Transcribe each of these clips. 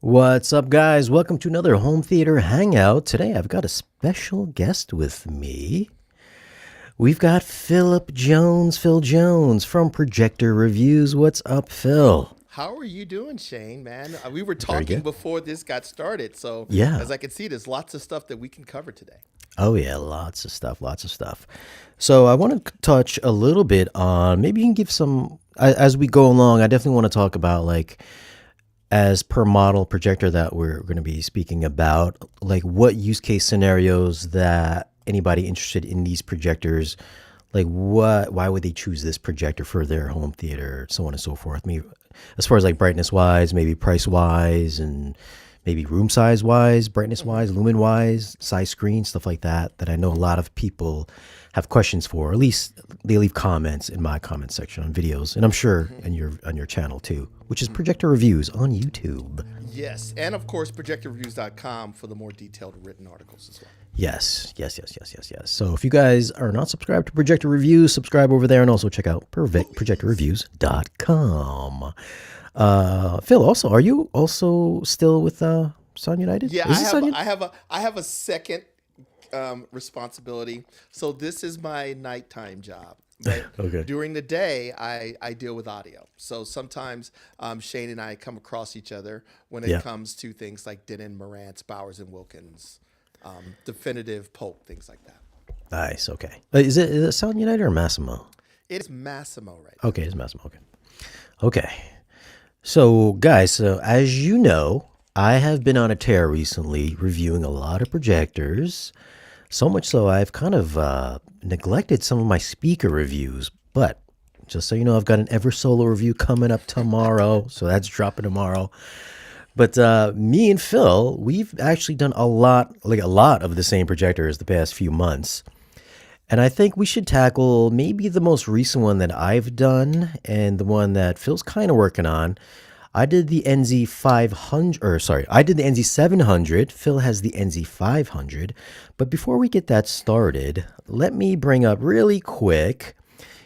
What's up, guys? Welcome to another home theater hangout. Today I've got a special guest with me. We've got Phil Jones from Projector Reviews. What's up, Phil? How are you doing, Shane, man? We were Very talking good. before this got started. So, Yeah. as I can see, there's lots of stuff that we can cover today. Oh, yeah, lots of stuff. So I want to touch a little bit on, maybe you can give some, as we go along, I definitely want to talk about, like, as per model projector that we're going to be speaking about, like what use case scenarios that anybody interested in these projectors, like why would they choose this projector for their home theater, so on and so forth. Maybe as far as like brightness wise, maybe price wise, and maybe room size wise, brightness wise, lumen wise, size screen, stuff like that, that I know a lot of people have questions for, or at least they leave comments in my comment section on videos, and I'm sure on your channel too, which is Projector Reviews on YouTube. Yes, and of course, projectorreviews.com for the more detailed written articles as well. Yes. So if you guys are not subscribed to Projector Reviews, subscribe over there, and also check out projectorreviews.com. Phil, also, are you also still with Sun United? Yeah, Is this Sun United? I have a second responsibility. So this is my nighttime job. But Okay. during the day, I deal with audio. So sometimes Shane and I come across each other when it comes to things like Denon, Marantz, Bowers and Wilkins, Definitive, Polk, things like that. Nice. Okay. Is it Sun United or Massimo? It's Massimo right now. Okay, it's Massimo. Okay. So, guys, as you know, I have been on a tear recently reviewing a lot of projectors. So much so I've kind of neglected some of my speaker reviews. But just so you know, I've got an Ever Solo review coming up tomorrow. So that's dropping tomorrow. But me and Phil, we've actually done a lot of the same projectors the past few months. And I think we should tackle maybe the most recent one that I've done and the one that Phil's kind of working on. I did the I did the NZ700. Phil has the NZ500. But before we get that started, let me bring up really quick,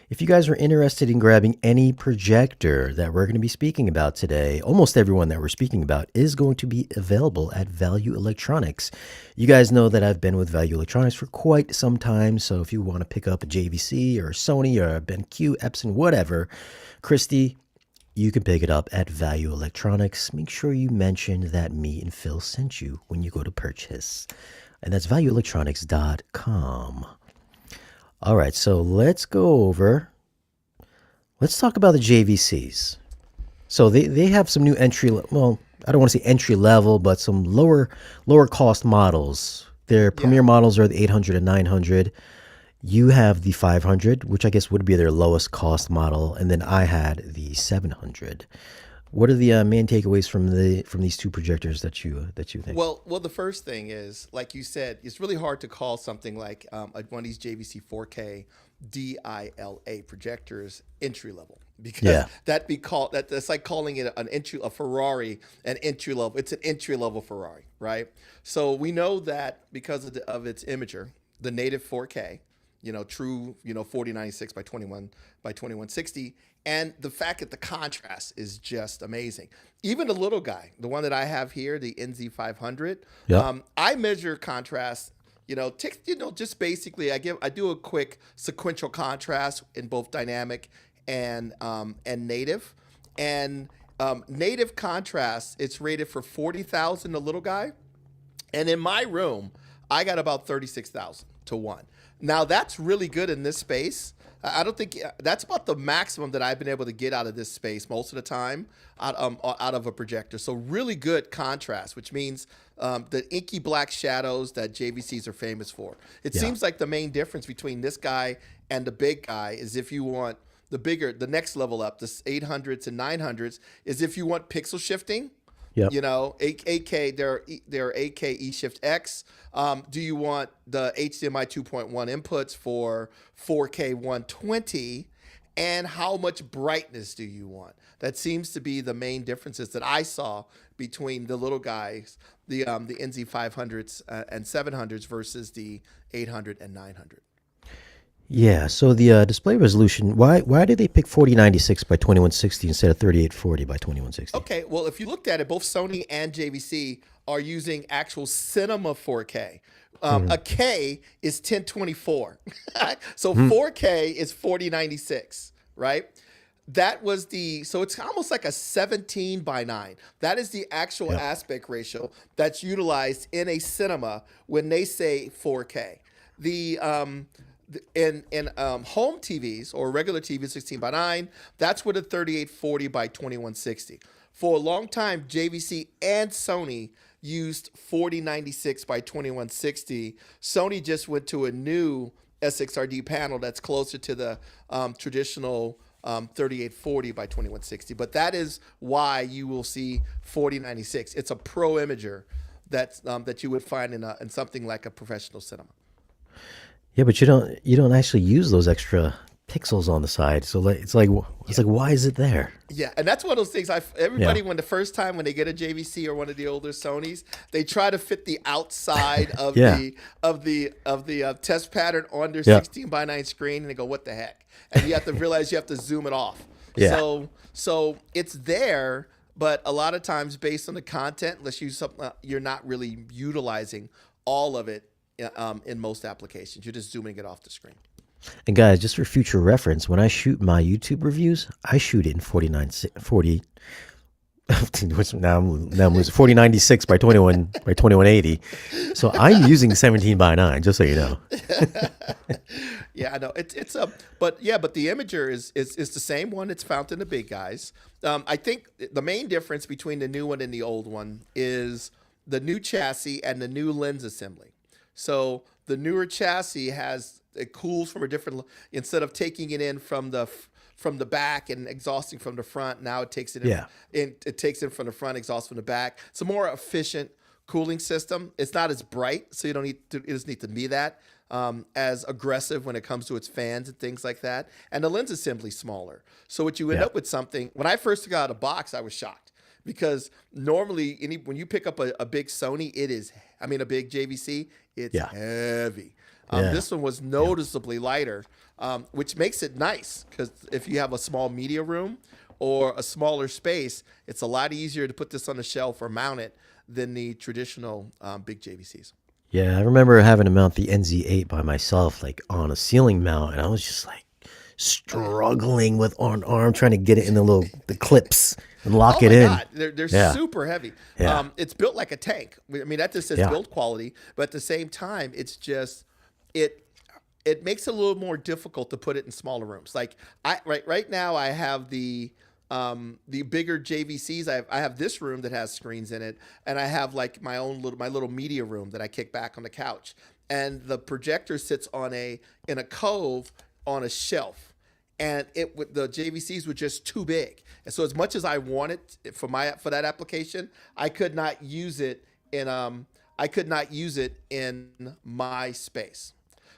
if you guys are interested in grabbing any projector that we're going to be speaking about today, almost everyone that we're speaking about is going to be available at Value Electronics. You guys know that I've been with Value Electronics for quite some time, so if you want to pick up a JVC or a Sony or a BenQ, Epson, whatever, Christie, you can pick it up at Value Electronics. Make sure you mention that me and Phil sent you when you go to purchase. And that's valueelectronics.com. All right, so let's talk about the JVCs. So they have some new I don't want to say entry level, but some lower cost models. Their premier models are the 800 and 900. You have the 500, which I guess would be their lowest cost model, and then I had the 700. What are the main takeaways from these two projectors that you think? Well, the first thing is, like you said, it's really hard to call something like one of these JVC 4K DILA projectors entry level, because that's like calling it a Ferrari an entry level. It's an entry level Ferrari, right? So we know that because of its imager, the native 4K, true, 4096 by 2160. And the fact that the contrast is just amazing. Even the little guy, the one that I have here, the NZ500, I measure contrast, just basically I do a quick sequential contrast in both dynamic and native. And native contrast, it's rated for 40,000, the little guy. And in my room, I got about 36,000 to 1. Now, that's really good in this space. I don't think that's about the maximum that I've been able to get out of this space most of the time out of a projector. So really good contrast, which means the inky black shadows that JVCs are famous for. It seems like the main difference between this guy and the big guy is if you want the next level up, the 800s and 900s, is if you want pixel shifting. Yep. 8K, they're 8K eShift X. Do you want the HDMI 2.1 inputs for 4K 120? And how much brightness do you want? That seems to be the main differences that I saw between the little guys, the NZ500s and 700s versus the 800 and 900. Yeah, so the display resolution, why did they pick 4096 by 2160 instead of 3840 by 2160? Okay, well, if you looked at it, both Sony and JVC are using actual cinema 4K. A K is 1024. So 4K is 4096, right? That was so it's almost like a 17 by 9. That is the actual Yep. aspect ratio that's utilized in a cinema when they say 4K. The in home TVs or regular TVs 16 by 9, that's with a 3840 by 2160. For a long time, JVC and Sony used 4096 by 2160. Sony just went to a new SXRD panel that's closer to the traditional 3840 by 2160. But that is why you will see 4096. It's a pro imager that you would find in something like a professional cinema. Yeah, but you don't actually use those extra pixels on the side. So it's like why is it there? Yeah, and that's one of those things. Everybody, Yeah. when the first time when they get a JVC or one of the older Sonys, they try to fit the outside of Yeah. the test pattern on their Yeah. 16 by 9 screen, and they go, "What the heck?" And you have to realize you have to zoom it off. Yeah. So it's there, but a lot of times based on the content, unless you something you're not really utilizing all of it in most applications. You're just zooming it off the screen. And guys, just for future reference, when I shoot my YouTube reviews, I shoot it in 40. Now I'm losing 4096 by 2180. So I'm using 17 by 9, just so you know. Yeah, I know but the imager is the same one. It's found in the big guys. I think the main difference between the new one and the old one is the new chassis and the new lens assembly. So the newer chassis it cools from a different, instead of taking it in from the back and exhausting from the front. Now it takes it in, Yeah. it takes it from the front, exhausts from the back. It's a more efficient cooling system. It's not as bright, so it doesn't need to be that as aggressive when it comes to its fans and things like that. And the lens assembly is smaller. So what you end Yeah. up with something, when I first got out of the box, I was shocked. Because normally, when you pick up a big Sony, a big JVC, it's Yeah. heavy. Yeah. This one was noticeably lighter, which makes it nice because if you have a small media room or a smaller space, it's a lot easier to put this on the shelf or mount it than the traditional big JVCs. Yeah, I remember having to mount the NZ8 by myself, like on a ceiling mount, and I was just like struggling with an arm trying to get it in the clips and lock Oh it my in. God, they're Yeah. super heavy. Yeah. It's built like a tank. I mean, that just says Yeah. build quality, but at the same time, it's just it makes it a little more difficult to put it in smaller rooms. Like right now, I have the bigger JVCs. I have this room that has screens in it, and I have like my little media room that I kick back on the couch, and the projector sits in a cove on a shelf. And the JVCs were just too big, and so as much as I wanted for that application, I could not use it in my space.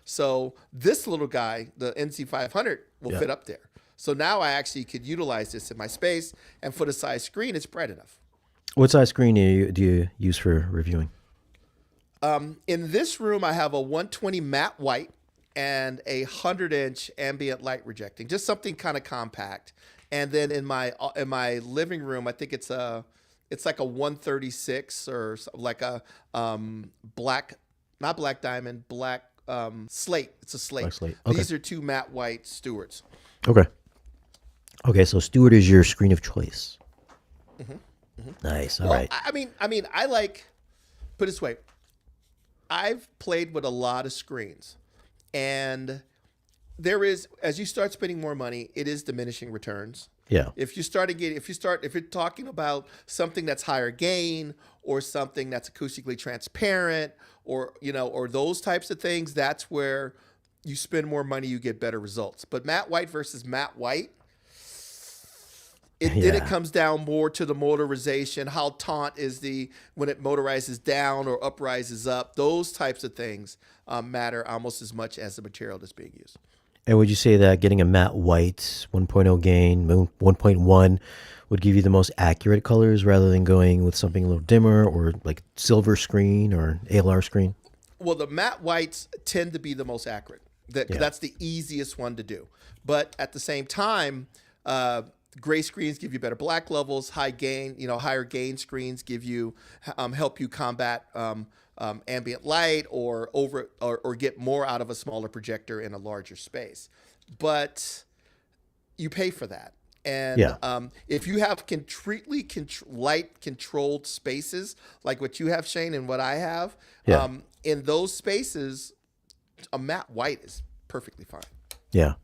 So this little guy, the NC500, will Yeah. fit up there. So now I actually could utilize this in my space, and for the size screen, it's bright enough. What size screen do you use for reviewing? In this room, I have a 120 matte white and a 100-inch ambient light rejecting, just something kind of compact. And then in my living room, I think it's like a 136 or like a black, not black diamond, black slate. It's a slate. Black slate. Okay. These are two matte white Stewarts. Okay. Okay, so Stewart is your screen of choice. Nice. All right. I like, put it this way, I've played with a lot of screens, and as you start spending more money, it is diminishing returns. Yeah. If you're talking about something that's higher gain or something that's acoustically transparent or those types of things, that's where you spend more money, you get better results. But matte white versus matte white, then it comes down more to the motorization. How taut is when it motorizes down or uprises up? Those types of things matter almost as much as the material that's being used. And would you say that getting a matte white 1.0 gain, 1.1 would give you the most accurate colors rather than going with something a little dimmer or like silver screen or ALR screen? Well, the matte whites tend to be the most accurate. Yeah. That's the easiest one to do. But at the same time, gray screens give you better black levels. Higher gain screens give you help you combat ambient light or get more out of a smaller projector in a larger space. But you pay for that. And Yeah. if you have light controlled spaces like what you have, Shane, and what I have, Yeah. in those spaces, a matte white is perfectly fine. Yeah.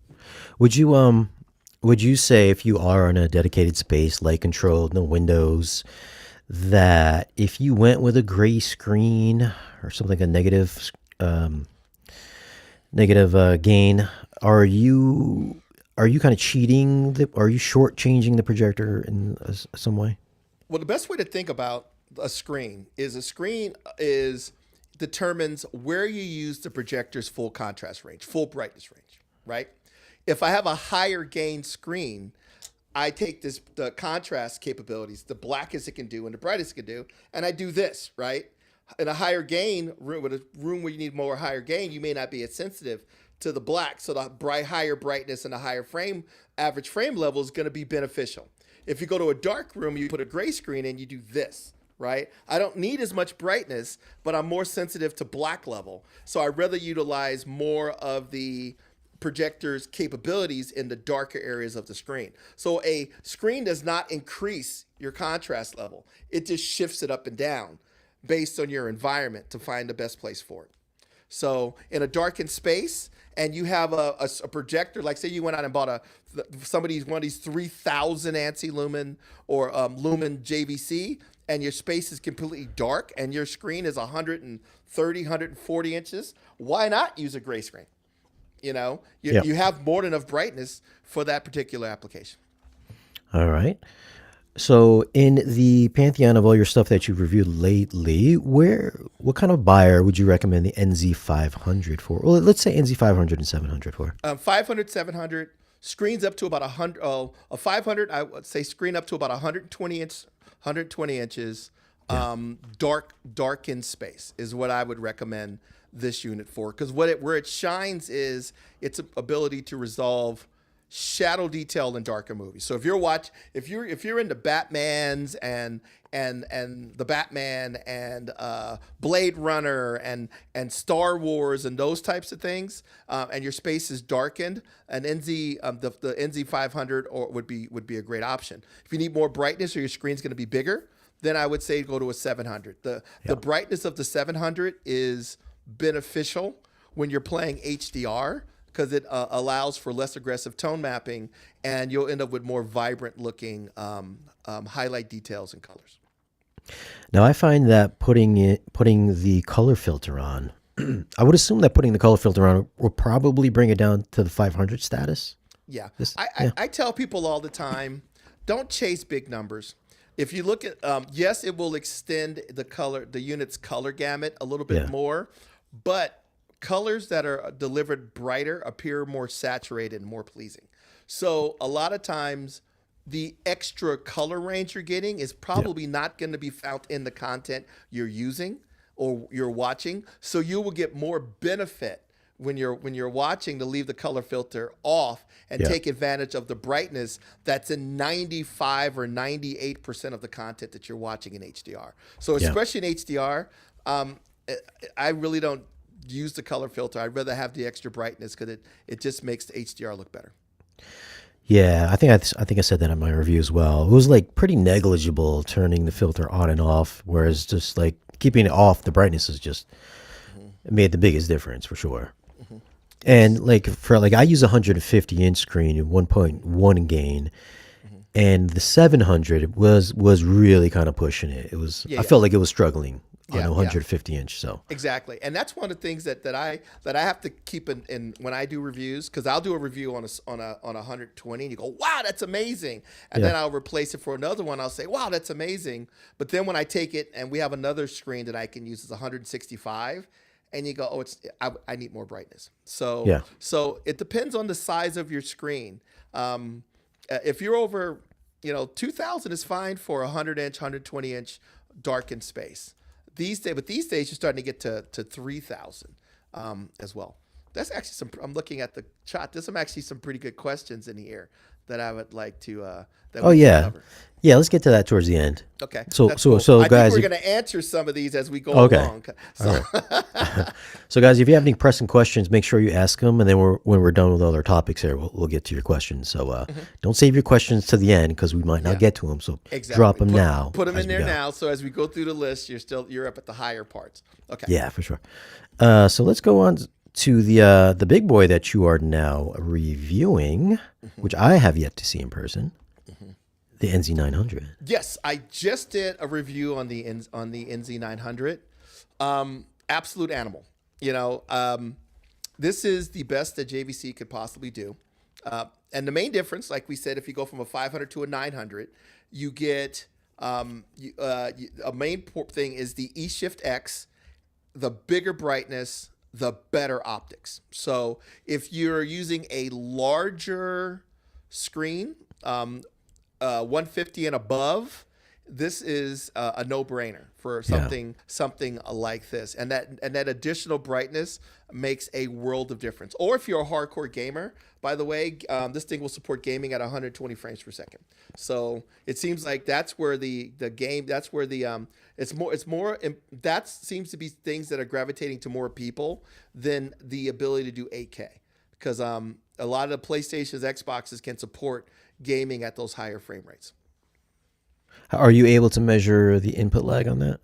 Would you say if you are in a dedicated space, light controlled, no windows, that if you went with a gray screen or something like a negative gain, are you kind of cheating? Are you shortchanging the projector in some way? Well, the best way to think about a screen is determines where you use the projector's full contrast range, full brightness range, right? If I have a higher gain screen, I take the contrast capabilities, the blackest it can do and the brightest it can do, and I do this, right? In a higher gain room, with a room where you need more higher gain, you may not be as sensitive to the black. So the higher brightness and the higher average frame level is going to be beneficial. If you go to a dark room, you put a gray screen in, you do this, right? I don't need as much brightness, but I'm more sensitive to black level. So I'd rather utilize more of the projector's capabilities in the darker areas of the screen. So a screen does not increase your contrast level. It just shifts it up and down based on your environment to find the best place for it. So in a darkened space, and you have a projector, like say you went out and bought one of these 3,000 ANSI lumen or lumen JVC, and your space is completely dark, and your screen is 130, 140 inches, why not use a gray screen? You have more than enough brightness for that particular application. All right. So, in the pantheon of all your stuff that you've reviewed lately, what kind of buyer would you recommend the NZ500 for? Well, let's say NZ500 and 700 for. 500, 700 screens up to about 100. A 500, I would say screen up to about 120 inches. Yeah. Darkened space is what I would recommend this unit for, because where it shines is its ability to resolve shadow detail in darker movies. So if you're into Batman's and the Batman and Blade Runner and Star Wars and those types of things, and your space is darkened, an the NZ500 would be a great option. If you need more brightness or your screen's going to be bigger, then I would say go to a 700. The brightness of the 700 is beneficial when you're playing HDR, because it allows for less aggressive tone mapping, and you'll end up with more vibrant looking highlight details and colors. Now, I find that putting the color filter on, I would assume that putting the color filter on will probably bring it down to the 500 status. Yeah. I tell people all the time, don't chase big numbers. If you look at, yes, it will extend the unit's color gamut a little bit more, but colors that are delivered brighter appear more saturated and more pleasing. So a lot of times the extra color range you're getting is probably not going to be found in the content you're using or you're watching. So you will get more benefit when you're watching to leave the color filter off and take advantage of the brightness that's in 95 or 98% of the content that you're watching in HDR. So especially in HDR, I really don't use the color filter. I'd rather have the extra brightness because it just makes the HDR look better. Yeah, I think I said that in my review as well. It was like pretty negligible turning the filter on and off, whereas just like keeping it off, the brightness is just it made the biggest difference for sure. And like I use a 150 inch screen and 1.1 gain, and the 700 was really kind of pushing it. It was I felt like it was struggling on a 150 inch. So exactly, and that's one of the things that I have to keep in when I do reviews, because I'll do a review on a 120, and you go, wow, that's amazing, and then I'll replace it for another one. I'll say, wow, that's amazing, but then when I take it and we have another screen that I can use as 165. And you go, oh, I need more brightness. So it depends on the size of your screen. If you're over, 2,000 is fine for a 100-inch, 120-inch darkened space. These days, you're starting to get to 3,000 as well. That's actually some. I'm looking at the chat. There's some actually some pretty good questions in here that I would like to that Oh we can yeah, cover. yeah. Let's get to that towards the end. Okay, So that's cool. so I think guys, we're if, going to answer some of these as we go okay, along. all So right. So guys, if you have any pressing questions, make sure you ask them, and then when we're done with other topics here, we'll get to your questions. So don't save your questions to the end because we might not Yeah. get to them. So exactly, drop them now. Put them as in we there go. now. So as we go through the list, you're up at the higher parts. Okay. Yeah, for sure. So let's go on to the big boy that you are now reviewing, which I have yet to see in person, the NZ900. Yes, I just did a review on the NZ900. Absolute animal. This is the best that JVC could possibly do. And the main difference, like we said, if you go from a 500 to a 900, you get a main thing is the E-Shift X, the bigger brightness, the better optics. So if you're using a larger screen, 150 and above, this is a no-brainer for something like this, and that additional brightness makes a world of difference. Or if you're a hardcore gamer, by the way, this thing will support gaming at 120 frames per second. So it seems like that's where the game, that's where the it's more that seems to be things that are gravitating to more people than the ability to do 8K, because a lot of the PlayStations, Xboxes can support gaming at those higher frame rates. Are you able to measure the input lag on that?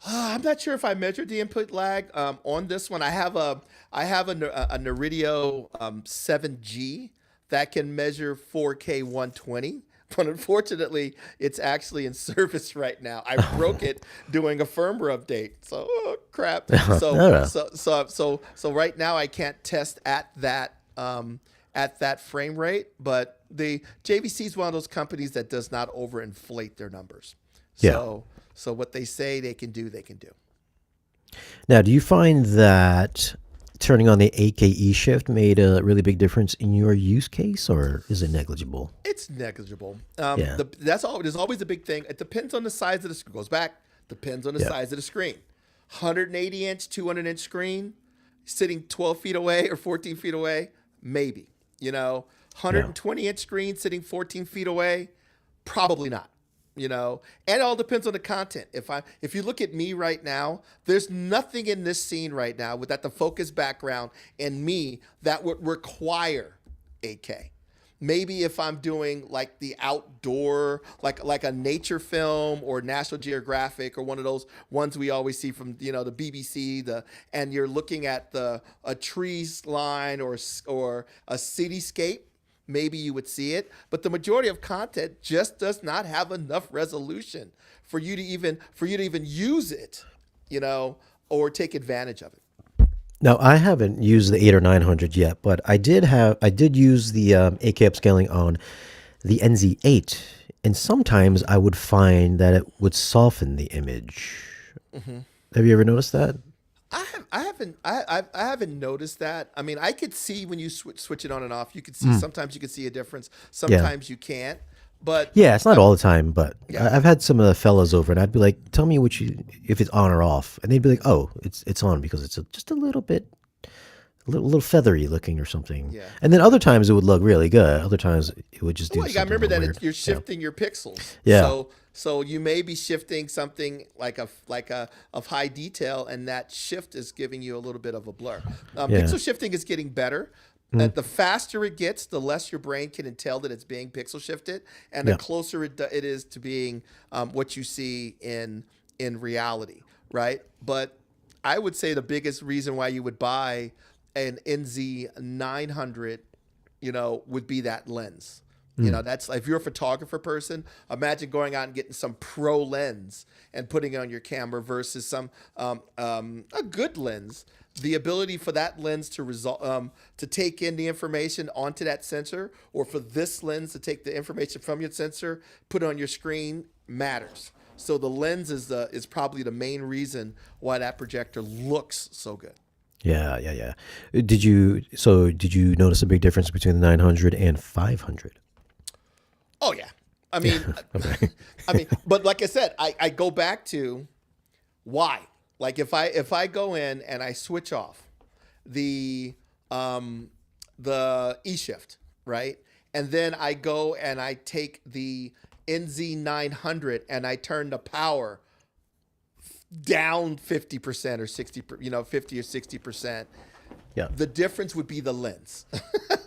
I'm not sure if I measured the input lag on this one. I have a Neridio 7G that can measure 4K 120, but unfortunately, it's actually in service right now. I broke it doing a firmware update, so crap. So right now I can't test at that frame rate, but the JVC is one of those companies that does not overinflate their numbers. So what they say they can do, they can do. Now, do you find that turning on the 8K shift made a really big difference in your use case, or is it negligible? It's negligible. That's all. There's always a big thing. It depends on the size of the screen. Goes back. Depends on the size of the screen. 180 inch, 200 inch screen, sitting 12 feet away or 14 feet away, maybe. 120 inch screen sitting 14 feet away, probably not. And it all depends on the content. If you look at me right now, there's nothing in this scene right now with that the focus background and me that would require 8K. Maybe if I'm doing like the outdoor, like a nature film or National Geographic or one of those ones we always see from the BBC, and you're looking at a trees line or a cityscape, maybe you would see it. But the majority of content just does not have enough resolution for you to even use it, or take advantage of it. Now, I haven't used the 8 or 900 yet, but I did use the 8K upscaling on the NZ8, and sometimes I would find that it would soften the image. Mm-hmm. Have you ever noticed that? I haven't noticed that. I mean, I could see when you switch it on and off. You could see sometimes you could see a difference. Sometimes you can't. But yeah, it's not all the time. But I've had some of the fellas over, and I'd be like, "Tell me if it's on or off," and they'd be like, "Oh, it's on because it's just a little bit, a little feathery looking or something." Yeah. And then other times it would look really good. Other times it would just do. Well, you got to remember that you're shifting your pixels. Yeah. So you may be shifting something like of high detail, and that shift is giving you a little bit of a blur. Pixel shifting is getting better. The faster it gets, the less your brain can tell that it's being pixel shifted, and the closer it is to being what you see in reality, right? But I would say the biggest reason why you would buy an NZ900, would be that lens. That's if you're a photographer person, imagine going out and getting some pro lens and putting it on your camera versus some a good lens. The ability for that lens to take in the information onto that sensor, or for this lens to take the information from your sensor, put it on your screen, matters. So the lens is probably the main reason why that projector looks so good. Yeah. Did you notice a big difference between the 900 and 500? Oh yeah. I mean, but like I said, I go back to why. Like if I go in and I switch off, um, the E shift, right? And then I go and I take the NZ900 and I turn the power down 50% or 60, 50 or 60%. Yeah. The difference would be the lens.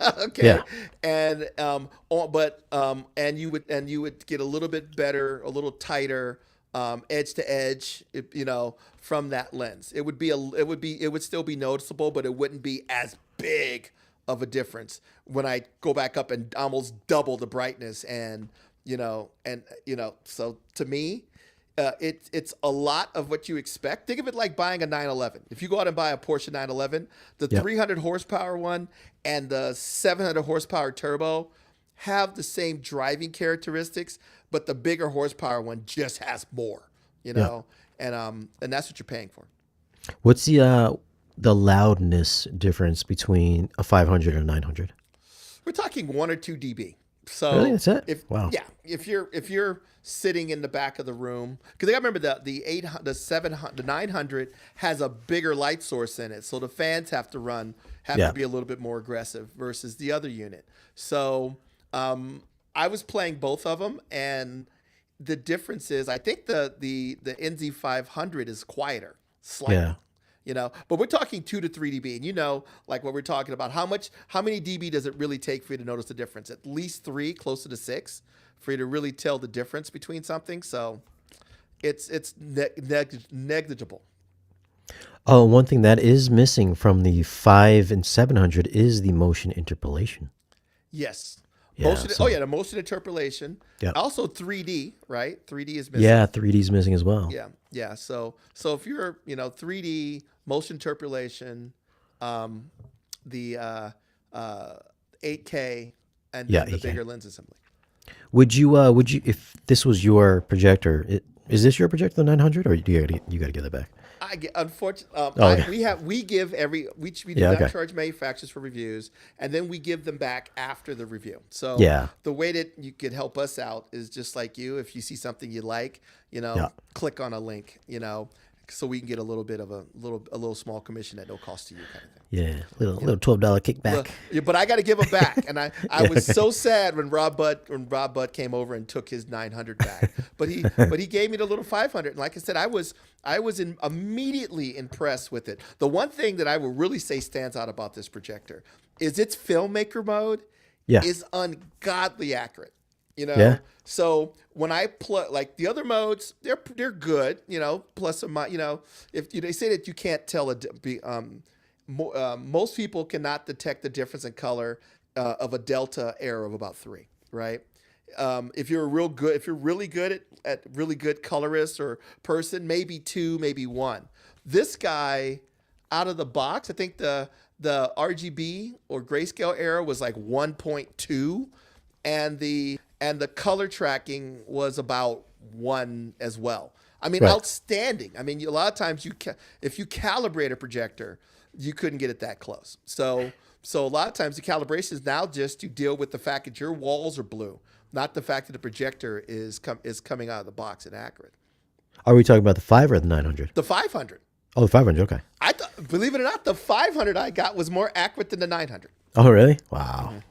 Okay. Yeah. And and you would get a little bit better, a little tighter edge to edge, from that lens. It would still be noticeable, but it wouldn't be as big of a difference when I go back up and almost double the brightness. So to me, it's a lot of what you expect. Think of it like buying a 911. If you go out and buy a Porsche 911, the 300 horsepower one and the 700 horsepower turbo have the same driving characteristics, but the bigger horsepower one just has more, and that's what you're paying for. What's the loudness difference between a 500 and a 900? We're talking 1 or 2 dB. So really, that's it. Wow. Yeah, if you're sitting in the back of the room, because I remember the 900 has a bigger light source in it, so the fans have to be a little bit more aggressive versus the other unit. So I was playing both of them, and the difference is I think the NZ500 is quieter slightly. Yeah. But we're talking 2 to 3 dB, and like what we're talking about, how many dB does it really take for you to notice the difference? At least 3, closer to 6, for you to really tell the difference between something. So it's negligible. Oh, one thing that is missing from the 5 and 700 is the motion interpolation. Yes. Yeah, the motion interpolation. Yeah. Also 3D, right? 3D is missing. Yeah, 3D is missing as well. Yeah, yeah. So if you're 3D motion interpolation, the 8K, and then the 8K. bigger lens assembly. Would you if this was your projector? Is this your projector, the 900, or you got to give that back? Unfortunately, we do not charge manufacturers for reviews, and then we give them back after the review. So the way that you could help us out is just like if you see something you like, click on a link, so we can get a little bit of a little small commission at no cost to you, kind of thing. Yeah, little $12 kickback. But I got to give them back, and I was so sad when Rob Budd came over and took his 900 back. But he gave me the little 500, and like I said, I was immediately impressed with it. The one thing that I will really say stands out about this projector is its filmmaker mode is ungodly accurate. So when I play, like the other modes, they're good, plus or minus, if they say that you can't tell most people cannot detect the difference in color of a delta error of about 3, right? If you're really good at really good colorist or person, maybe 2, maybe 1. This guy out of the box, I think the RGB or grayscale error was like 1.2, and the color tracking was about 1 as well. I mean, outstanding. I mean, a lot of times if you calibrate a projector, you couldn't get it that close. So a lot of times the calibration is now just to deal with the fact that your walls are blue, not the fact that the projector is coming out of the box inaccurate. Are we talking about the 5 or the 900? The 500. Oh, the 500. Okay. Believe it or not, the 500 I got was more accurate than the 900. Oh, really? Wow.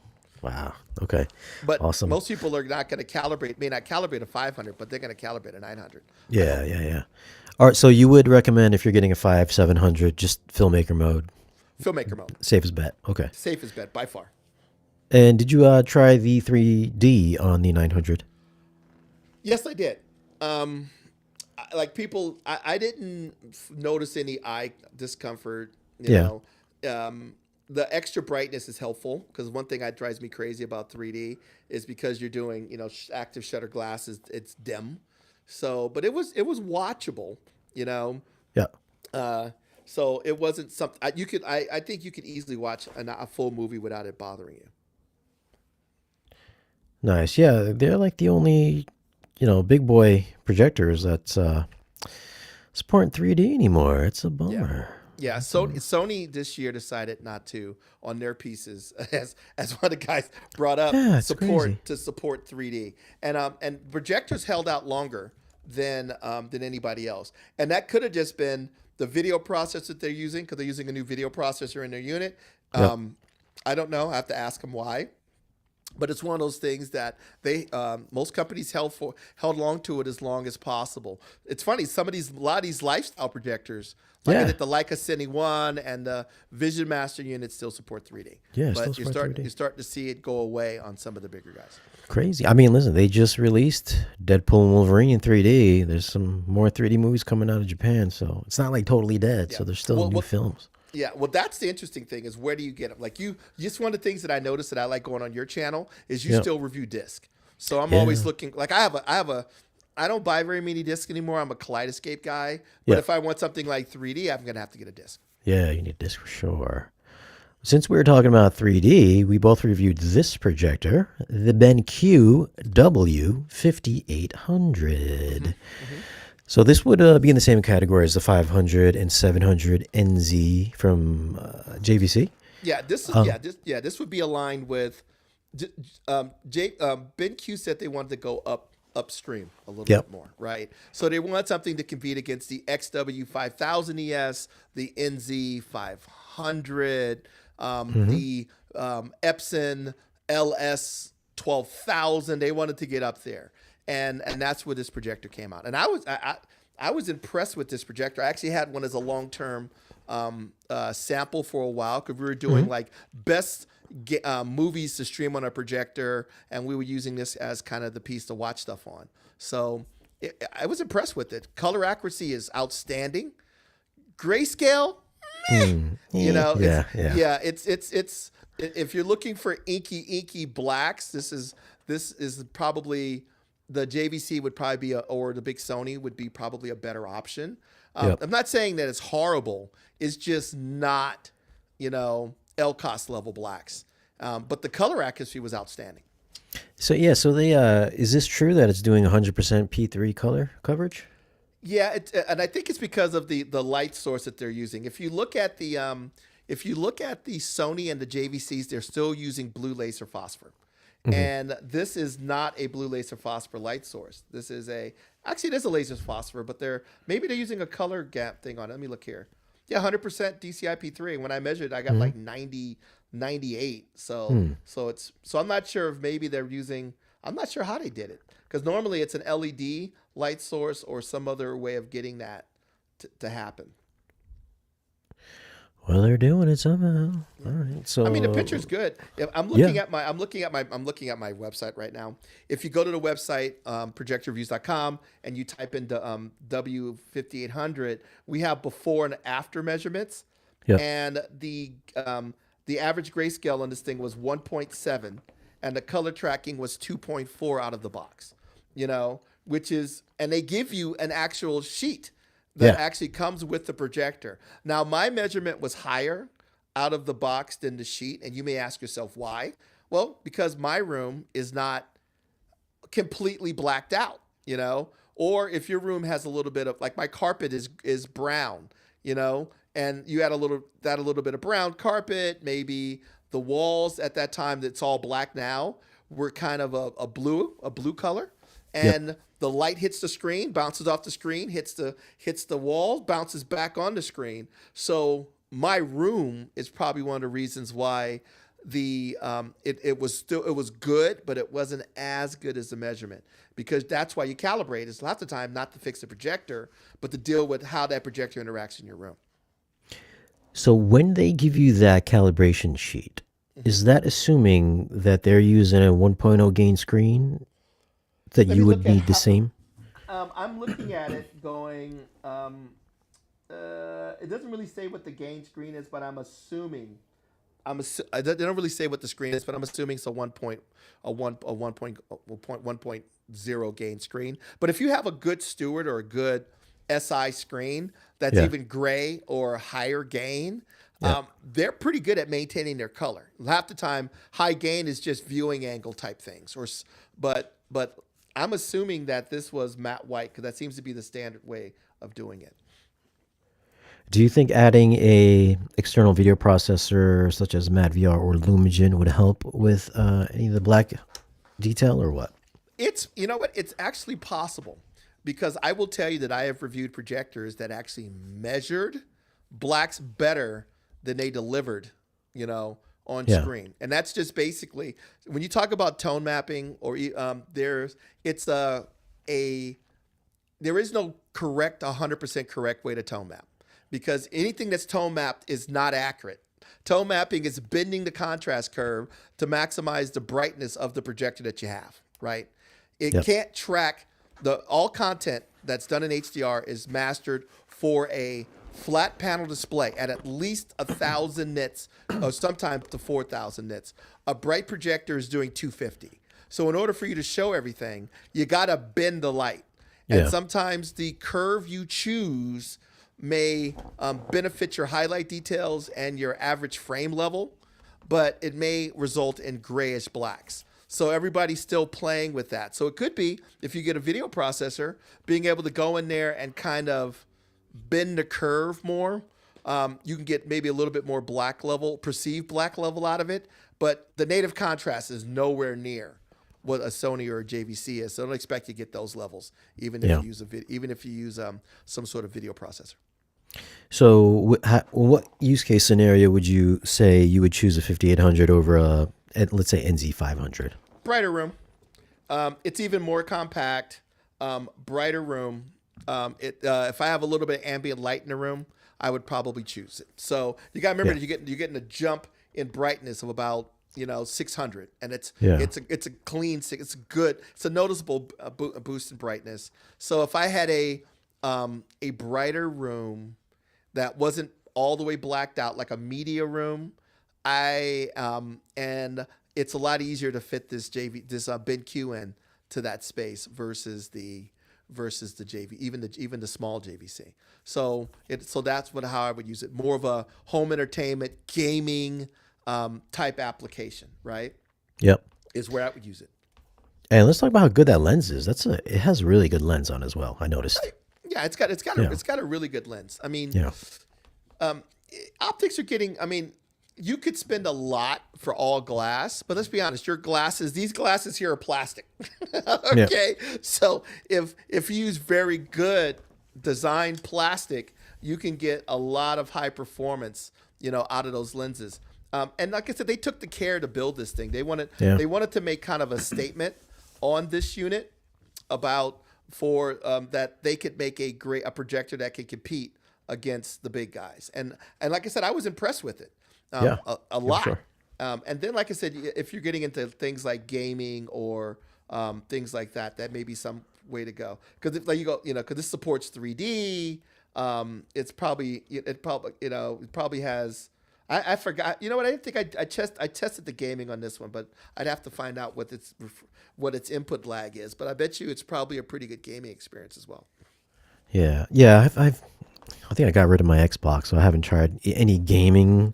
Wow. Okay. But awesome. Most people are not going to may not calibrate a 500, but they're going to calibrate a 900. Yeah. All right. So you would recommend, if you're getting a 5, 700, just filmmaker mode? Filmmaker mode. Safest bet. Okay. Safest bet by far. And did you try the 3D on the 900? Yes, I did. Like people, I didn't notice any eye discomfort. You know. The extra brightness is helpful, because one thing that drives me crazy about 3D is because you're doing, active shutter glass it's dim. So, but it was watchable, Yeah. So it wasn't something I think you could easily watch a full movie without it bothering you. Nice. Yeah, they're like the only, big boy projectors that's supporting 3D anymore. It's a bummer. Yeah, Sony this year decided not to on their pieces, as one of the guys brought up, support 3D, and projectors held out longer than anybody else, and that could have just been the video processor that they're using, because they're using a new video processor in their unit. Yep. I don't know. I have to ask them why. But it's one of those things that they most companies held long to it as long as possible. It's funny, a lot of these lifestyle projectors, like Yeah. the Leica Cine One and the Vision Master units, still support 3D. Yeah, but still support 3D. you're starting to see it go away on some of the bigger guys. Crazy. I mean, listen, they just released Deadpool and Wolverine in 3D. There's some more 3D movies coming out of Japan, so it's not like totally dead. Yeah. So there's still new films. Yeah, well, that's the interesting thing is where do you get them? Like just one of the things that I noticed that I like going on your channel is you still review disc. So I'm always looking, like I don't buy very many discs anymore. I'm a Kaleidoscape guy. But if I want something like 3D, I'm going to have to get a disc. Yeah, you need a disc for sure. Since we were talking about 3D, we both reviewed this projector, the BenQ W5800. So this would be in the same category as the 500 and 700 NZ from JVC. Yeah, this would be aligned with BenQ said they wanted to go upstream a little bit more, right? So they want something to compete against the XW5000 ES, the NZ500, the Epson LS12000. They wanted to get up there. And that's where this projector came out. And I was impressed with this projector. I actually had one as a long-term sample for a while because we were doing like best movies to stream on a projector, and we were using this as kind of the piece to watch stuff on. So I was impressed with it. Color accuracy is outstanding. Grayscale, it's if you're looking for inky blacks, this is probably. The JVC would probably be, or the big Sony would be probably a better option. I'm not saying that it's horrible. It's just not, LCOS level blacks. But the color accuracy was outstanding. So they is this true that it's doing 100% P3 color coverage? Yeah, and I think it's because of the light source that they're using. If you look at the Sony and the JVCs, they're still using blue laser phosphor. And this is not a blue laser phosphor light source. This is actually it is a laser phosphor, but they're using a color gap thing on it. Let me look here. Yeah, 100% DCI-P3. And when I measured, I got like 90, 98. So I'm not sure if maybe they're using. I'm not sure how they did it because normally it's an LED light source or some other way of getting that to happen. Well, they're doing it somehow. All right. So I mean, the picture's good. I'm looking at my website right now. If you go to the website projectorreviews.com and you type into W5800, we have before and after measurements. Yep. And the average grayscale on this thing was 1.7, and the color tracking was 2.4 out of the box. Which is, and they give you an actual sheet that actually comes with the projector. Now, my measurement was higher out of the box than the sheet, and you may ask yourself why. Well, because my room is not completely blacked out, or if your room has a little bit of, like my carpet is brown, and you had a little bit of brown carpet, maybe the walls at that time that's all black now were kind of a blue color, and the light hits the screen, bounces off the screen, hits the wall, bounces back on the screen. So my room is probably one of the reasons why it was good, but it wasn't as good as the measurement, because that's why you calibrate. It's half the time not to fix the projector, but to deal with how that projector interacts in your room. So when they give you that calibration sheet, is that assuming that they're using a 1.0 gain screen? That you would need the same? I'm looking at it going, it doesn't really say what the gain screen is, but I'm assuming, they don't really say what the screen is, but I'm assuming it's a 1.0 gain screen. But if you have a good Stewart or a good SI screen that's even gray or higher gain, they're pretty good at maintaining their color. Half the time, high gain is just viewing angle type things, but I'm assuming that this was matte white because that seems to be the standard way of doing it. Do you think adding a external video processor such as MattVR or Lumigen would help with any of the black detail or what? It's, It's actually possible because I will tell you that I have reviewed projectors that actually measured blacks better than they delivered, on Yeah. screen. And that's just basically when you talk about tone mapping, or there is no correct 100% correct way to tone map, because anything that's tone mapped is not accurate. Tone mapping is bending the contrast curve to maximize the brightness of the projector that you have, right? It can't track all content that's done in HDR is mastered for a flat panel display at least 1,000 nits, or sometimes to 4,000 nits. A bright projector is doing 250. So in order for you to show everything, you got to bend the light. And sometimes the curve you choose may benefit your highlight details and your average frame level, but it may result in grayish blacks. So everybody's still playing with that. So it could be, if you get a video processor, being able to go in there and kind of bend the curve more. You can get maybe a little bit more perceived black level out of it, but the native contrast is nowhere near what a Sony or a JVC is. So don't expect you to get those levels, even if you use some sort of video processor. So what use case scenario would you say you would choose a 5800 over let's say NZ500? Brighter room. It's even more compact. Brighter room. If I have a little bit of ambient light in the room, I would probably choose it. So you got to remember that you're getting a jump in brightness of about 600, and it's a clean, it's good, it's a noticeable boost in brightness. So if I had a brighter room that wasn't all the way blacked out, like a media room, and it's a lot easier to fit this BenQ in to that space versus the JV, even the small JVC. So that's how I would use it. More of a home entertainment, gaming type application, right? Yep. Is where I would use it. And let's talk about how good that lens is. It has a really good lens on as well, I noticed. Yeah, it's got a really good lens. I mean, optics are getting. I mean, you could spend a lot for all glass, but let's be honest, these glasses here are plastic. Okay, so if you use very good designed plastic, you can get a lot of high performance, out of those lenses. And like I said, they took the care to build this thing. They wanted to make kind of a statement on this unit about that they could make a projector that could compete against the big guys. And like I said, I was impressed with it. A lot. Sure. And then, like I said, if you're getting into things like gaming or things like that, that may be some way to go. Because because this supports 3D. It probably has. I forgot. You know what? I didn't think I tested the gaming on this one, but I'd have to find out what its input lag is. But I bet you it's probably a pretty good gaming experience as well. Yeah. I think I got rid of my Xbox, so I haven't tried any gaming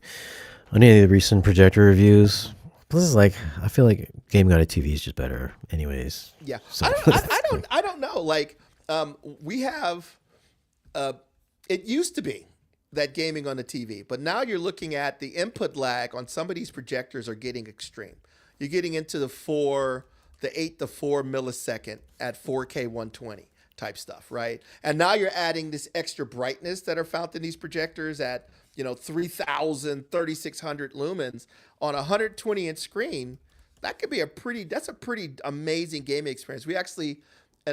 on any of the recent projector reviews. This is I feel like gaming on a TV is just better, anyways. Yeah, so. I don't know. We have. It used to be that gaming on the TV, but now you're looking at the input lag on some of these projectors are getting extreme. You're getting into the 8 to 4 millisecond at 4K 120 type stuff, right? And now you're adding this extra brightness that are found in these projectors at 3,000, 3,600 lumens on a 120-inch screen. That could be a pretty amazing gaming experience. We actually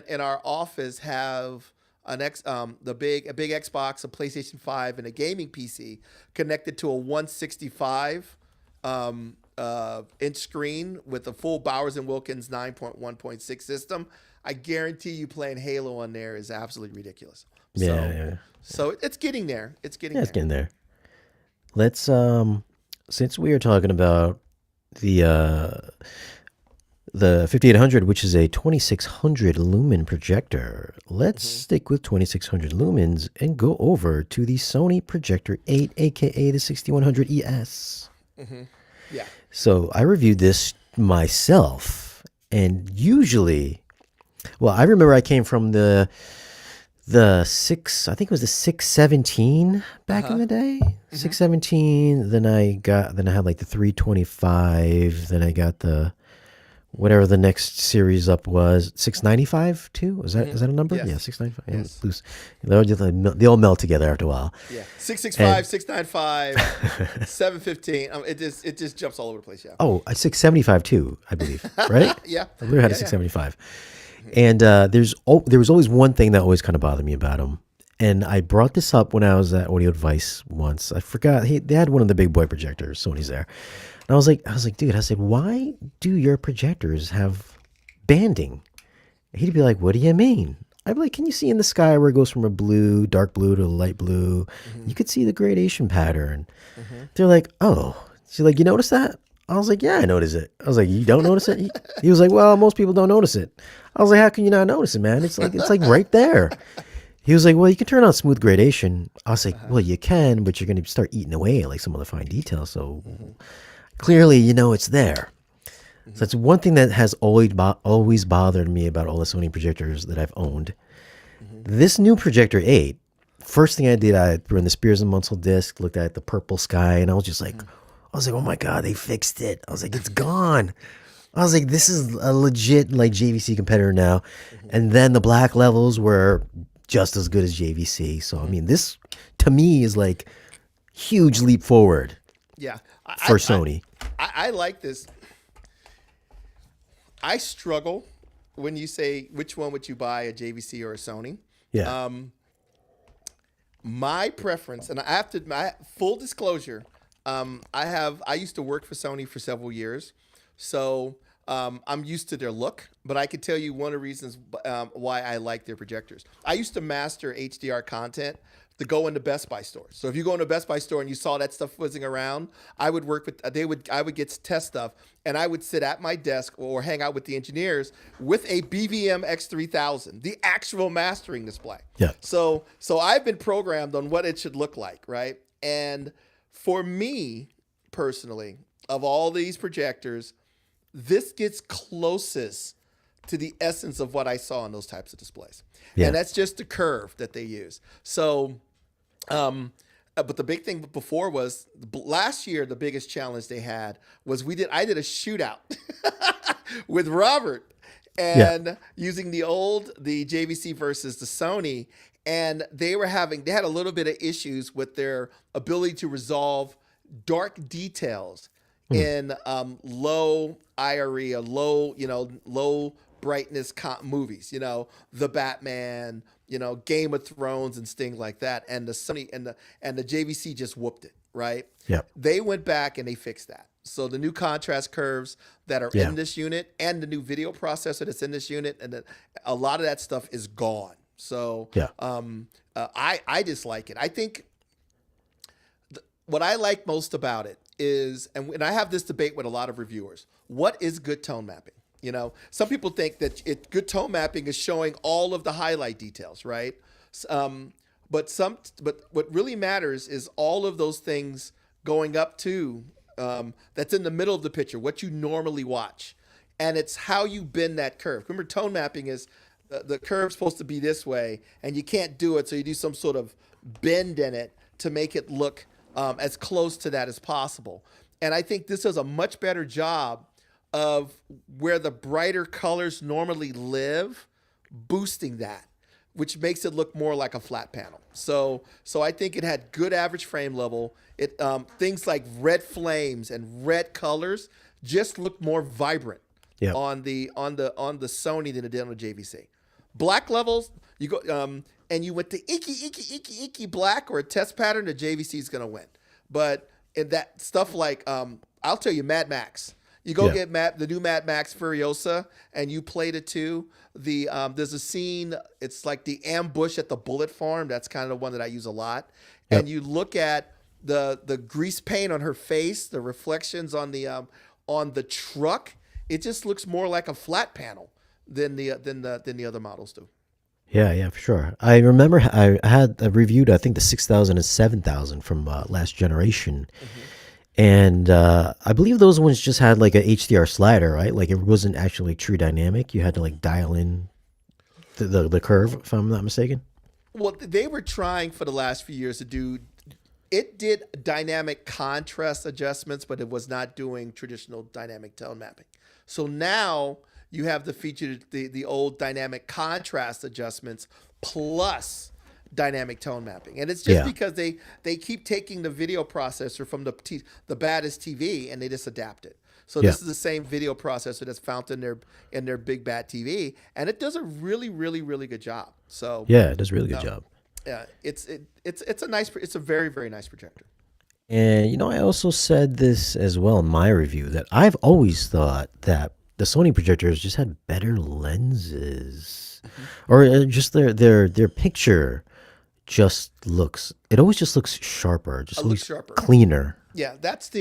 in our office have a big Xbox, a PlayStation 5, and a gaming PC connected to a 165 inch screen with a full Bowers and Wilkins 9.1.6 system. I guarantee you playing Halo on there is absolutely ridiculous. So it's getting there. It's getting there. Let's since we are talking about the 5800, which is a 2600 lumen projector, let's stick with 2600 lumens and go over to the Sony Projector 8, aka the 6100 ES. Yeah. So I reviewed this myself, and usually, I remember I came from the 617 back in the day. 617. Then I had like the 325. Then I got the whatever the next series up was, 695 too. Is that a number? Yeah, Yes. 695. Yeah, Yes. loose. They all melt together after a while. Yeah. 665, And 695, 715. It just jumps all over the place. Yeah. oh, 675 too, I believe. Right? Yeah. I believe I had a Yeah. Yeah. 675. And there was always one thing that always kind of bothered me about him. And I brought this up when I was at Audio Advice once. I forgot they had one of the big boy projectors. Sony's there, and I was like, dude, I said, why do your projectors have banding? He'd be like, what do you mean? I'd be like, can you see in the sky where it goes from a blue, dark blue to a light blue? You could see the gradation pattern. They're like, oh, she's like, you notice that? I was like, yeah, I notice it. I was like, you don't notice it? He was like, well, most people don't notice it. I was like, how can you not notice it, man? It's like right there. He was like, well, you can turn on smooth gradation. I was like, well, you can, but you're going to start eating away at like some of the fine details. So clearly, it's there. So that's one thing that has always bothered me about all the Sony projectors that I've owned. This new Projector 8, first thing I did, I threw in the Spears and Munsell disc, looked at the purple sky, and I was just like, oh my God, they fixed it. I was like, it's gone. I was like, this is a legit like JVC competitor now. And then the black levels were just as good as JVC. So, I mean, this to me is like huge leap forward Yeah. for Sony. I like this. I struggle when you say which one would you buy, a JVC or a Sony. Yeah. My preference, and I have to, my full disclosure, I used to work for Sony for several years, so I'm used to their look. But I can tell you one of the reasons why I like their projectors. I used to master HDR content to go into Best Buy stores. So if you go into a Best Buy store and you saw that stuff whizzing around, I would work with I would get test stuff, and I would sit at my desk or hang out with the engineers with a BVM X3000, the actual mastering display. Yeah. So I've been programmed on what it should look like, right? And for me personally, of all these projectors, this gets closest to the essence of what I saw in those types of displays. Yeah. And that's just the curve that they use. So, but the big thing before was last year, the biggest challenge they had was I did a shootout with Robert and using the JVC versus the Sony. And they had a little bit of issues with their ability to resolve dark details in low IRE or low brightness movies, the Batman, Game of Thrones and things like that. And the Sony and the JVC just whooped it, right? Yeah. They went back and they fixed that. So the new contrast curves that are in this unit and the new video processor that's in this unit, and a lot of that stuff is gone. So I just like it. I think what I like most about it is, and I have this debate with a lot of reviewers, what is good tone mapping? Some people think that good tone mapping is showing all of the highlight details, right? But what really matters is all of those things going up to that's in the middle of the picture, what you normally watch, and it's how you bend that curve. Remember, tone mapping is the curve's supposed to be this way, and you can't do it, so you do some sort of bend in it to make it look as close to that as possible. And I think this does a much better job of where the brighter colors normally live, boosting that, which makes it look more like a flat panel. So I think it had good average frame level. It things like red flames and red colors just look more vibrant on the Sony than it did on the JVC. Black levels, you go and you went to icky black or a test pattern, the JVC is gonna win. But in that stuff like I'll tell you, Mad Max. You go get the new Mad Max Furiosa, and you played it too. There's a scene. It's like the ambush at the bullet farm. That's kind of the one that I use a lot. And you look at the grease paint on her face, the reflections on the truck. It just looks more like a flat panel than the other models do. Yeah, for sure. I remember I had reviewed, I think, the 6000 and 7000 from last generation. And I believe those ones just had like a HDR slider, right? Like it wasn't actually true dynamic. You had to like dial in the curve, if I'm not mistaken. Well, they were trying for the last few years to do. It did dynamic contrast adjustments, but it was not doing traditional dynamic tone mapping. So now you have the feature, the old dynamic contrast adjustments plus dynamic tone mapping, and it's just Yeah. because they keep taking the video processor from the baddest TV and they just adapt it. So Yeah. this is the same video processor that's found in their big bad TV, and it does a really really really good job. So Yeah, it does a really good job. yeah, it's a very very nice projector. And I also said this as well in my review that I've always thought that the Sony projectors just had better lenses, or just their picture it always just looks sharper, just It looks looks sharper. cleaner. Yeah, that's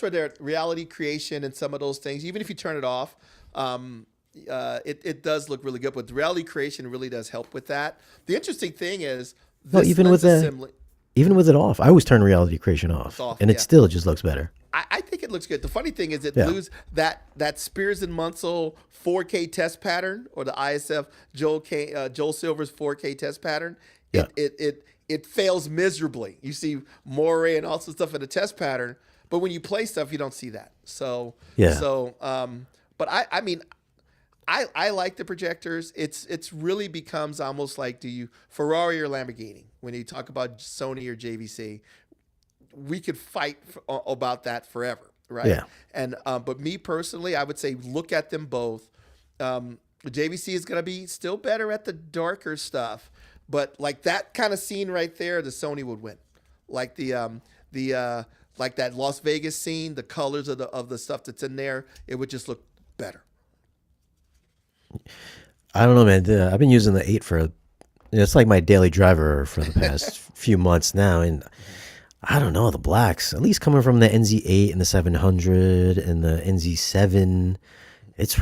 where their reality creation and some of those things. Even if you turn it off, it does look really good. But the reality creation really does help with that. The interesting thing is Well, this even lens with assembly. even with it off, I always turn reality creation off, Off, and it yeah. still just looks better. I think it looks good. The funny thing is it Yeah. lose that Spears and Munsell 4K test pattern, or the ISF Joel Silver's 4K test pattern. Yeah. It fails miserably. You see Moray and all sorts of stuff in the test pattern, but when you play stuff, you don't see that. So Yeah. But I mean, I like the projectors. It's really becomes almost like, do you Ferrari or Lamborghini when you talk about Sony or JVC? We could fight about that forever, right? Yeah. And but me personally, I would say look at them both. The JVC is going to be still better at the darker stuff, but like that kind of scene right there, the Sony would win. Like like that Las Vegas scene, the colors of the stuff that's in there, it would just look better. I don't know, man. I've been using the 8 for it's like my daily driver for the past few months now, and I don't know, the blacks, at least coming from the NZ8 and the 700 and the NZ7,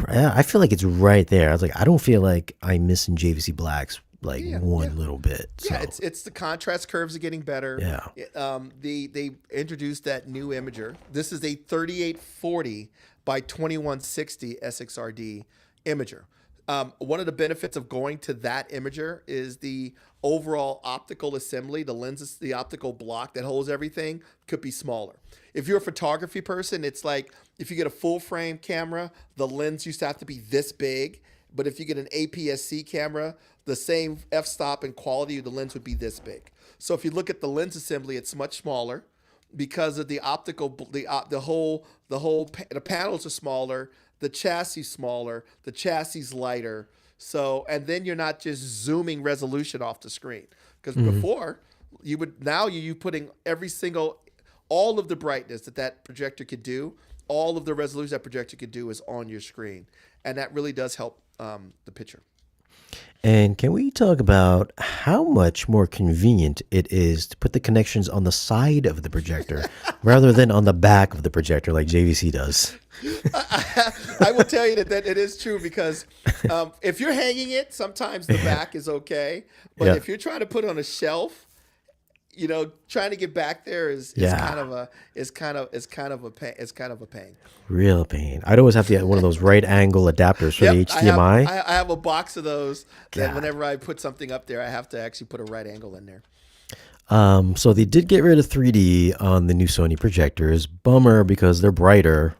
I feel like it's right there. I was like, I don't feel like I'm missing JVC blacks like one little bit. So. Yeah, it's the contrast curves are getting better. Yeah. They introduced that new imager. This is a 3840 by 2160 SXRD imager. One of the benefits of going to that imager is the overall optical assembly, the lenses, the optical block that holds everything could be smaller. If you're a photography person, it's like if you get a full frame camera, the lens used to have to be this big. But if you get an APS-C camera, the same f-stop and quality of the lens would be this big. So if you look at the lens assembly, it's much smaller because of the optical, the panels are smaller, the chassis smaller, the chassis lighter. So, and then you're not just zooming resolution off the screen. Because before, you putting all of the brightness that projector could do, all of the resolution that projector could do is on your screen. And that really does help the picture. And can we talk about how much more convenient it is to put the connections on the side of the projector rather than on the back of the projector like JVC does? I will tell you that it is true because if you're hanging it, sometimes the back is okay. But if you're trying to put it on a shelf, trying to get back there is kind of a pain. It's kind of a pain. Real pain. I'd always have to get one of those right angle adapters for the HDMI. I have a box of those that whenever I put something up there, I have to actually put a right angle in there. So they did get rid of 3D on the new Sony projectors. Bummer because they're brighter.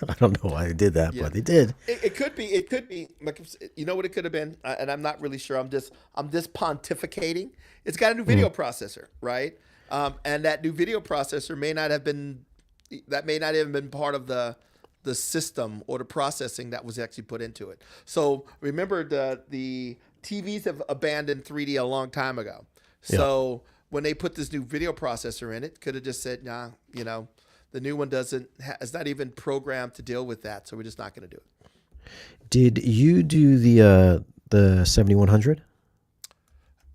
I don't know why they did that, but they did. It could be. Like, you know what it could have been, and I'm not really sure. I'm just pontificating. It's got a new video processor, right? And that new video processor may not have even been part of the system or the processing that was actually put into it. So remember, the TVs have abandoned 3D a long time ago. So when they put this new video processor in, it could have just said, nah, the new one it's not even programmed to deal with that, so we're just not going to do it. Did you do the 7100?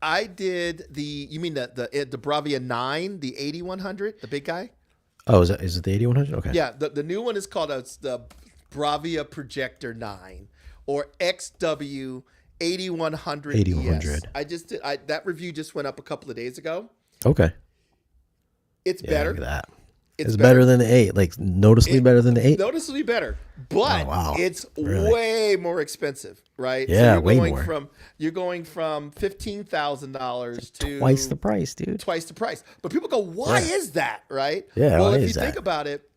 I did you mean the Bravia 9, the 8100, the big guy? Oh, is it the 8100? Okay. Yeah, the new one is called the Bravia Projector 9 or XW 8100. 8100. I just did that review just went up a couple of days ago. Okay. It's better. Look at that. It's better than the 8, like noticeably better than the 8. Noticeably better, but it's way more expensive, right? Yeah, so way more. You're going from $15,000 to twice the price, dude. Twice the price. But people go, why is that, right? Yeah. Well, if you think about it,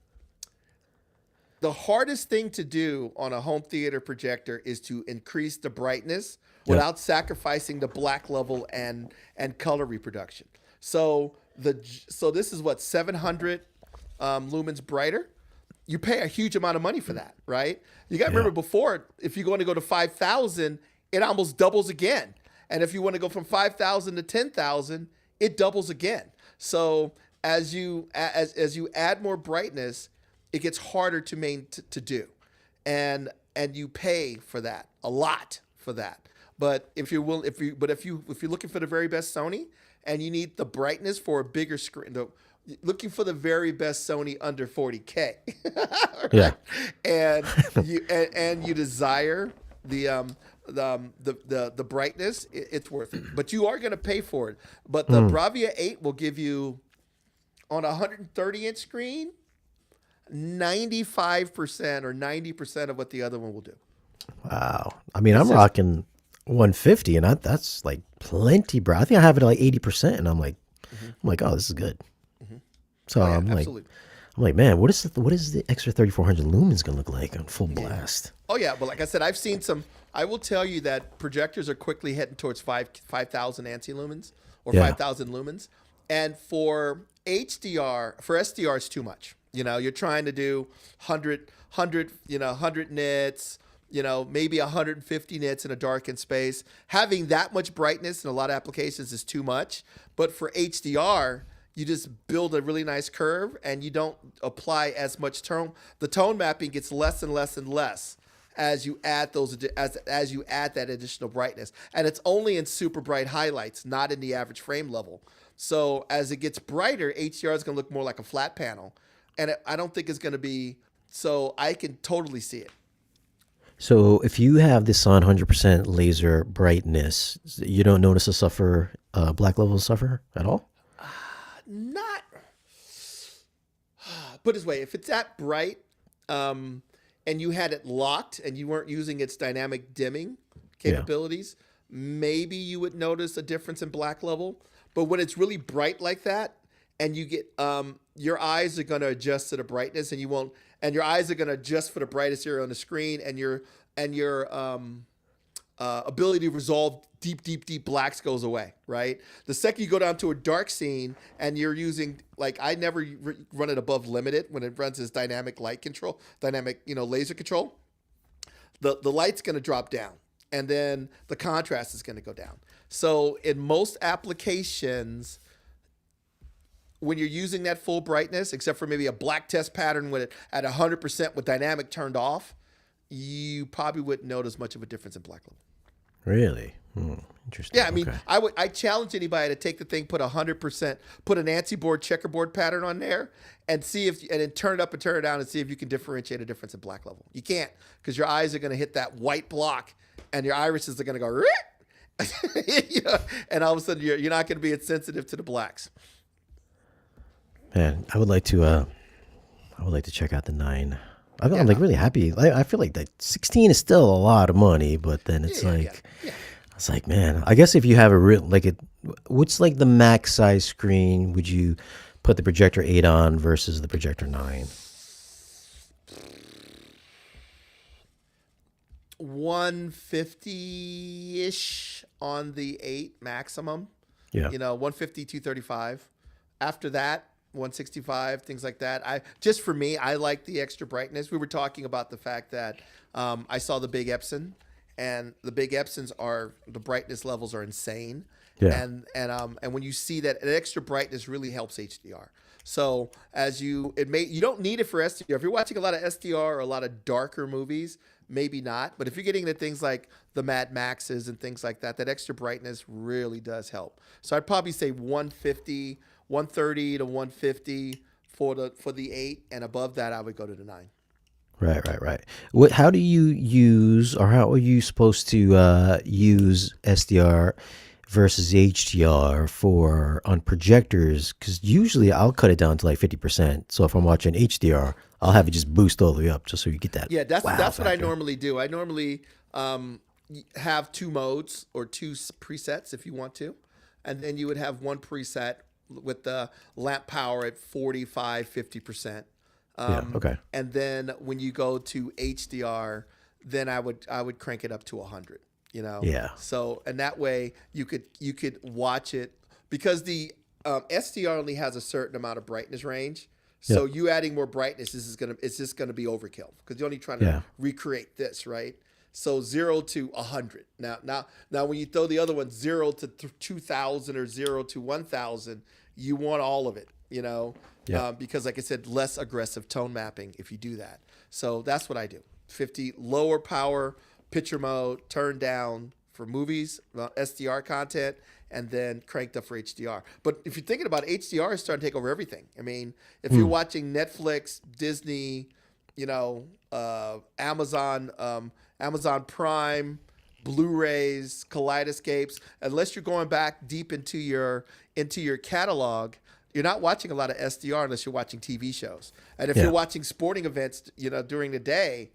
the hardest thing to do on a home theater projector is to increase the brightness without sacrificing the black level and color reproduction. So this is what 700 lumens brighter. You pay a huge amount of money for that, right? You got to remember before, if you want to go to 5,000, it almost doubles again. And if you want to go from 5,000 to 10,000, it doubles again. So as you add more brightness, it gets harder to do, and you pay for that a lot for that. But if you're looking for the very best Sony and you need the brightness for a bigger screen, looking for the very best Sony under 40K, right? Yeah, and you desire the brightness, it's worth it. But you are going to pay for it. But the Bravia 8 will give you, on a 130-inch screen, 95% or 90% of what the other one will do. Wow. I mean, I'm rocking 150, and that's like plenty, bro. I think I have it at like 80%, and I'm like, oh, this is good. So I'm like, man, what is the extra 3,400 lumens gonna look like on full blast? Oh yeah, but like I said, I've seen some. I will tell you that projectors are quickly heading towards 5,000 ANSI lumens or 5,000 lumens, and for SDR, it's too much. You're trying to do 100 nits, maybe 150 nits in a darkened space. Having that much brightness in a lot of applications is too much. But for HDR, you just build a really nice curve and you don't apply as much tone. The tone mapping gets less and less and less as you add as you add that additional brightness. And it's only in super bright highlights, not in the average frame level. So as it gets brighter, HDR is going to look more like a flat panel. And I don't think it's going to be, so I can totally see it. So if you have this on 100% laser brightness, you don't notice black levels suffer at all? Not, put it this way, if it's that bright and you had it locked and you weren't using its dynamic dimming capabilities, maybe you would notice a difference in black level. But when it's really bright like that, and you get your eyes are going to adjust to the brightness, and your eyes are going to adjust for the brightest area on the screen, and your ability to resolve deep blacks goes away, right? The second you go down to a dark scene and you're using, like, I never run it above limited when it runs as dynamic light control, laser control. The light's going to drop down, and then the contrast is going to go down. So in most applications, when you're using that full brightness, except for maybe a black test pattern with it at 100% with dynamic turned off, you probably wouldn't notice much of a difference in black level. Really? Interesting. Yeah, I mean, okay. I challenge anybody to take the thing, put 100%, put an ANSI board checkerboard pattern on there, and then turn it up and turn it down and see if you can differentiate a difference in black level. You can't, because your eyes are going to hit that white block, and your irises are going to go, and all of a sudden you're not going to be as sensitive to the blacks. Man, I would like to check out the 9. I'm like really happy. I feel like that 16 is still a lot of money, but then it's it's like, man, I guess if you have what's like the max size screen would you put the Projector 8 on versus the Projector 9? 150-ish on the 8 maximum. Yeah. 150, 235. After that, 165, things like that. For me, I like the extra brightness. We were talking about the fact that I saw the big Epson, and the big Epsons the brightness levels are insane. Yeah. And when you see that, an extra brightness really helps HDR. So you don't need it for SDR. If you're watching a lot of SDR or a lot of darker movies, maybe not. But if you're getting into things like the Mad Maxes and things like that, that extra brightness really does help. So I'd probably say 130 to 150 for the 8, and above that I would go to the 9. Right. How do you use, or how are you supposed to use SDR versus HDR on projectors? Because usually I'll cut it down to like 50%. So if I'm watching HDR, I'll have it just boost all the way up just so you get that. Yeah, that's what I normally do. I normally have 2 modes or 2 presets if you want to, and then you would have one preset with the lamp power at 45, 50%. Yeah. Okay. And then when you go to HDR, then I would crank it up to 100. Yeah. So and that way you could watch it because the SDR only has a certain amount of brightness range. So Yep. you adding more brightness it's just gonna be overkill because you're only trying to Yeah. recreate this, right? So 0 to 100. Now, when you throw the other one 0 to 2,000 or 0 to 1,000, you want all of it, Yeah. because like I said, less aggressive tone mapping if you do that. So that's what I do. 50 lower power picture mode, turned down for movies, SDR content, and then cranked up for HDR. But if you're thinking about it, HDR is starting to take over everything. I mean, if you're watching Netflix, Disney, Amazon Prime, Blu-rays, Kaleidoscapes, unless you're going back deep into your catalog, you're not watching a lot of SDR unless you're watching TV shows. And if you're watching sporting events, during the day,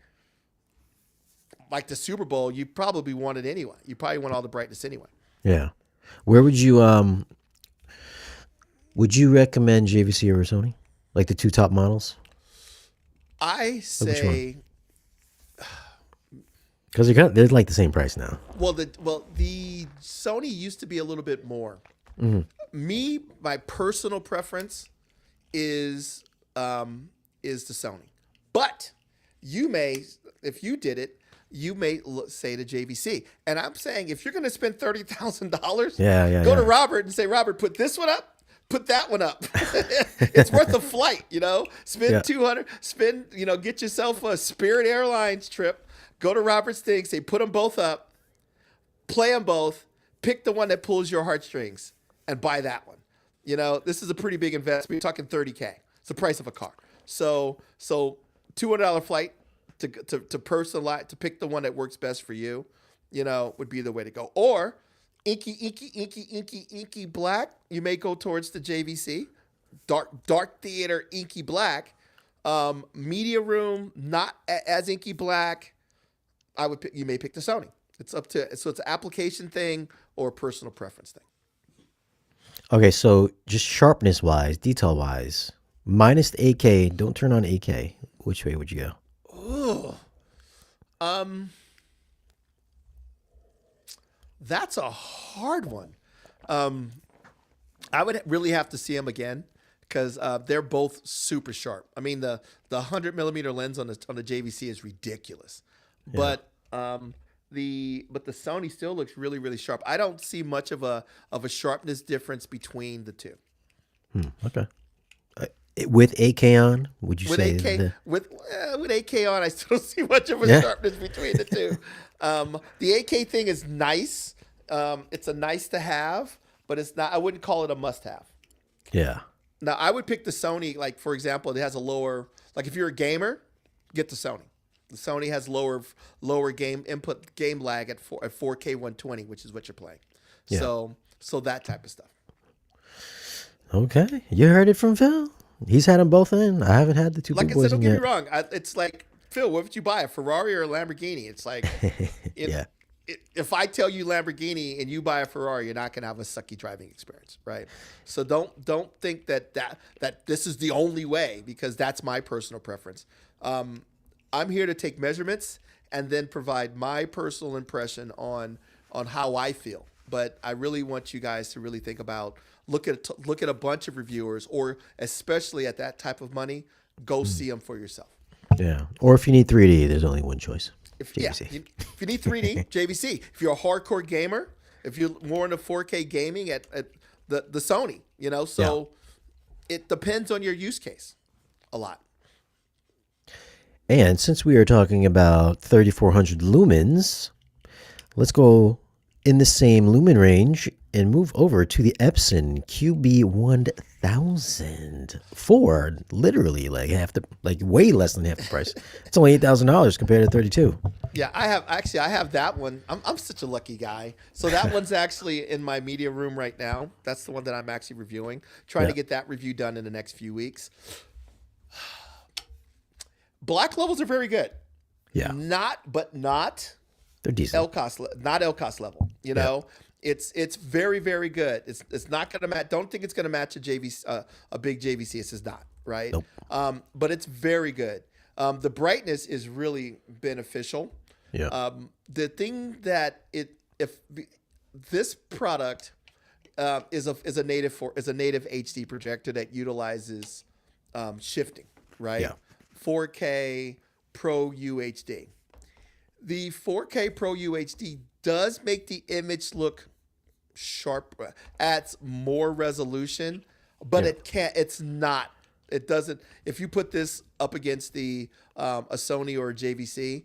like the Super Bowl, you probably want it anyway. You probably want all the brightness anyway. Yeah. Where would you recommend JVC or Sony? Like the two top models? I say because they're like the same price now. the Sony used to be a little bit more. Me, my personal preference is the Sony. But you may, if you did it, you may say to JVC. And I'm saying if you're going to spend $30,000, go to Robert and say, Robert, put this one up, put that one up. It's worth a flight, Spend 200, get yourself a Spirit Airlines trip. Go to Robert's thing, say put them both up, play them both, pick the one that pulls your heartstrings, and buy that one. This is a pretty big investment. You're talking $30K. It's the price of a car. So $200 flight to personalize, to pick the one that works best for you, would be the way to go. Or inky black, you may go towards the JVC, dark theater inky black, media room not as inky black. You may pick the Sony. It's up to, so it's an application thing or a personal preference thing. Okay, so just sharpness wise, detail wise, minus the 8K, don't turn on 8K. Which way would you go? That's a hard one. I would really have to see them again because they're both super sharp. I mean, the 100mm lens on the JVC is ridiculous, but the Sony still looks really, really sharp. I don't see much of a sharpness difference between the two. Okay. With 8K on, would you say? With 8K on, I still don't see much of a sharpness between the two. The 8K thing is nice. It's a nice to have, but it's not. I wouldn't call it a must have. Yeah. Now I would pick the Sony. Like for example, it has a lower. Like if you're a gamer, get the Sony. The Sony has lower game lag at 4K 120, which is what you're playing. Yeah. So that type of stuff. Okay, you heard it from Phil. He's had them both in. I haven't had the two. Like I said, don't get me wrong. It's like, Phil, what would you buy, a Ferrari or a Lamborghini? It's like, if I tell you Lamborghini and you buy a Ferrari, you're not going to have a sucky driving experience, right? So don't think that this is the only way, because that's my personal preference. I'm here to take measurements and then provide my personal impression on how I feel. But I really want you guys to really think about, look at a bunch of reviewers, or especially at that type of money, go see them for yourself. Yeah. Or if you need 3D, there's only one choice. If you need 3D, JVC. If you're a hardcore gamer, if you're more into 4K gaming, at the Sony, so it depends on your use case a lot. And since we are talking about 3400 lumens, let's go in the same lumen range and move over to the Epson QB1000 for literally way less than half the price. It's only $8,000 compared to 32. Yeah, I have that one. I'm such a lucky guy. So that one's actually in my media room right now. That's the one that I'm actually reviewing. Trying to get that review done in the next few weeks. Black levels are very good. Yeah. Not They're decent. Not LCOS level. It's very, very good. It's not going to match. Don't think it's going to match a big JVC. It's just not. right? Nope. But it's very good. The brightness is really beneficial. Yeah. The thing that if this product is a native HD projector that utilizes shifting, right? Yeah. 4K Pro UHD. The 4K Pro UHD does make the image look sharp, adds more resolution, but it doesn't. If you put this up against a Sony or a JVC,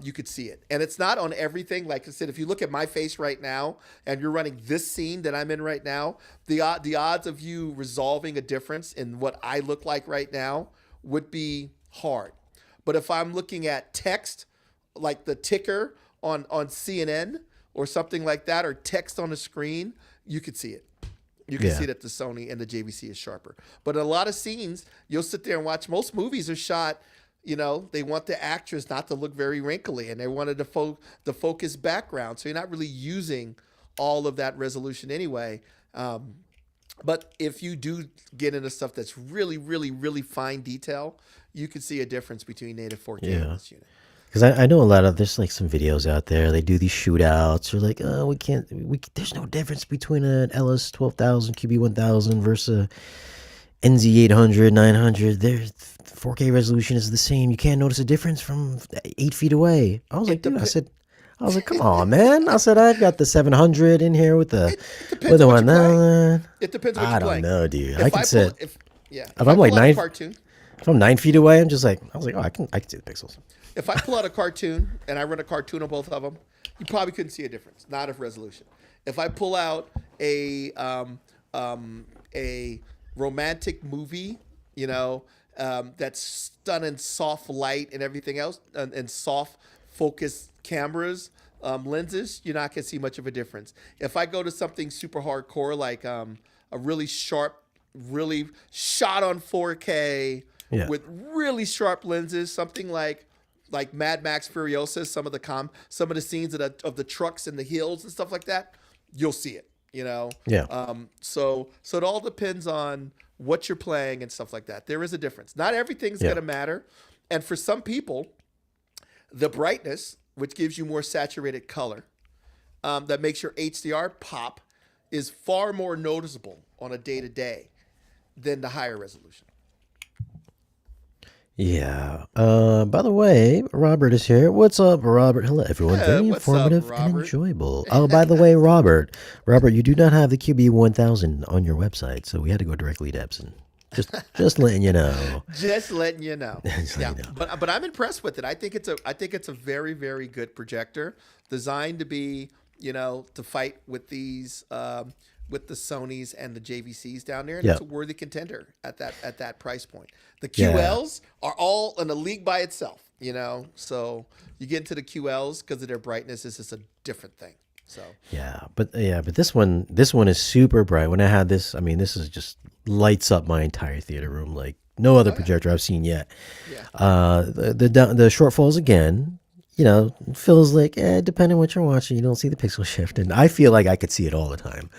you could see it. And it's not on everything. Like I said, if you look at my face right now and you're running this scene that I'm in right now, the odds of you resolving a difference in what I look like right now would be hard. But if I'm looking at text, like the ticker on CNN or something like that, or text on the screen, you could see it. You can see that the Sony and the JVC is sharper. But in a lot of scenes, you'll sit there and watch. Most movies are shot, they want the actress not to look very wrinkly, and they wanted the focus background. So you're not really using all of that resolution anyway. But if you do get into stuff that's really, really, really fine detail, you can see a difference between native 4K and this unit. Because I know there's like some videos out there. They do these shootouts. They're like, oh, there's no difference between an LS 12,000 QB1000 versus a NZ 800, 900. Their 4K resolution is the same. You can't notice a difference from 8 feet away. I was like, dude, I was like, come on, man. I said, I've got the 700 in here with the 1000. It depends what you're I playing. don't know, dude. If I'm like 9 cartoon. If I'm 9 feet away, I was like, oh, I can see the pixels. If I pull out a cartoon and I run a cartoon on both of them, you probably couldn't see a difference, not of resolution. If I pull out a romantic movie, that's done in soft light and everything else, and soft focus cameras, lenses, you're not gonna see much of a difference. If I go to something super hardcore, like a really sharp, really shot on 4K with really sharp lenses, something like Mad Max Furiosa, some of the scenes of the trucks and the hills and stuff like that, you'll see it. So it all depends on what you're playing and stuff like that. There is a difference. Not everything's gonna matter, and for some people, the brightness, which gives you more saturated color, that makes your HDR pop, is far more noticeable on a day-to-day than the higher resolution. Yeah. By the way, Robert is here. What's up, Robert? Hello, everyone. Very informative and enjoyable. Oh, by the way, Robert, you do not have the QB1000 on your website, so we had to go directly to Epson. Just letting you know. Just letting you know. But I'm impressed with it. I think it's a very, very good projector, designed to be, to fight with these with the Sonys and the JVCs down there, and it's a worthy contender at that price point. The QLs are all in a league by itself, So you get into the QLs because of their brightness, it's just a different thing. So but this one is super bright. When I had this, this is just lights up my entire theater room like no other projector I've seen yet. The shortfalls again, feels like depending on what you're watching, you don't see the pixel shift, and I feel like I could see it all the time.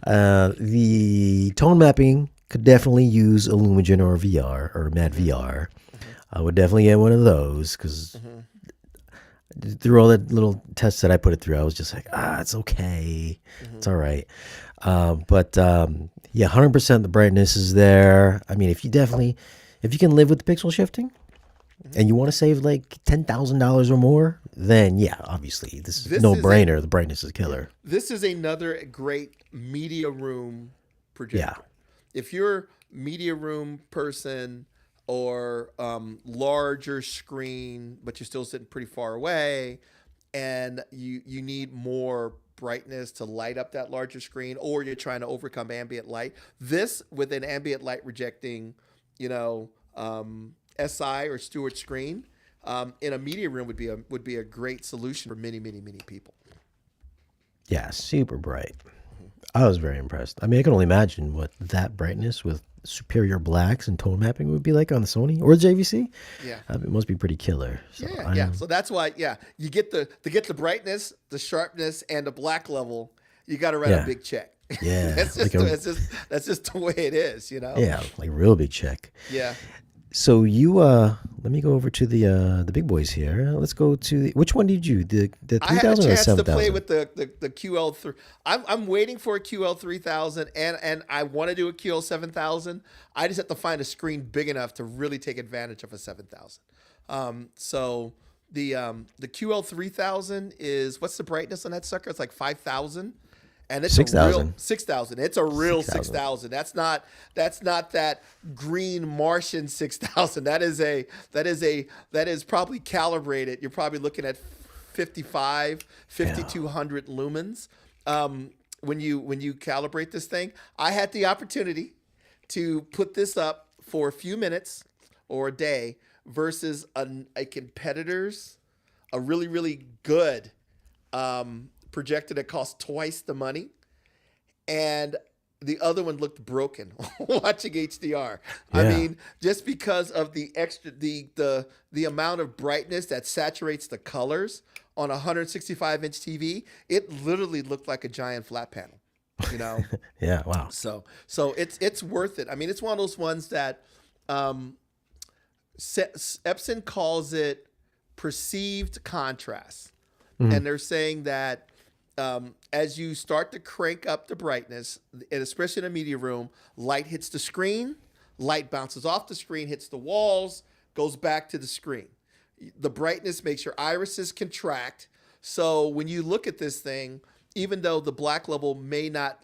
The tone mapping could definitely use Illuminagen or VR or Mad VR. I would definitely get one of those because through all the little tests that I put it through, I was just like, it's okay. It's all right. But 100% the brightness is there. If you can live with the pixel shifting and you want to save like $10,000 or more, then obviously this is no brainer. The brightness is killer. This is another great media room projector. If you're media room person or larger screen, but you're still sitting pretty far away, and you need more brightness to light up that larger screen, or you're trying to overcome ambient light, this with an ambient light rejecting, SI or Stewart screen in a media room would be a great solution for many, many, many people. Yeah, super bright. I was very impressed. I can only imagine what that brightness with superior blacks and tone mapping would be like on the Sony or JVC. It must be pretty killer. So So that's why, you get the brightness, the sharpness, and the black level. You got to write a big check. Yeah, That's just the way it is, you know. yeah, like real big check. Yeah. So you let me go over to the big boys here. Let's go to which one did you? The I had a 3000 or the chance to play 7000? with the QL3. I'm waiting for a QL3000 and I want to do a QL7000. I just have to find a screen big enough to really take advantage of a 7000. So the QL3000 is, what's the brightness on that sucker? It's like 5000. And it's a real 6000. 6,000. It's a real 6000. 6,000. That's not that green Martian 6,000. That is probably calibrated. You're probably looking at 55, Yeah. 5200 lumens. When you calibrate this thing, I had the opportunity to put this up for a few minutes or a day versus a competitor's, a really really good projector that cost twice the money, and the other one looked broken watching HDR. I Yeah. mean, just because of the extra the amount of brightness that saturates the colors on a 165-inch TV, it literally looked like a giant flat panel, you know. Yeah. Wow. So it's worth it. I mean, it's one of those ones that Epson calls it perceived contrast, and they're saying that as you start to crank up the brightness, and especially in a media room, light hits the screen, light bounces off the screen, hits the walls, goes back to the screen. The brightness makes your irises contract. So when you look at this thing, even though the black level may not,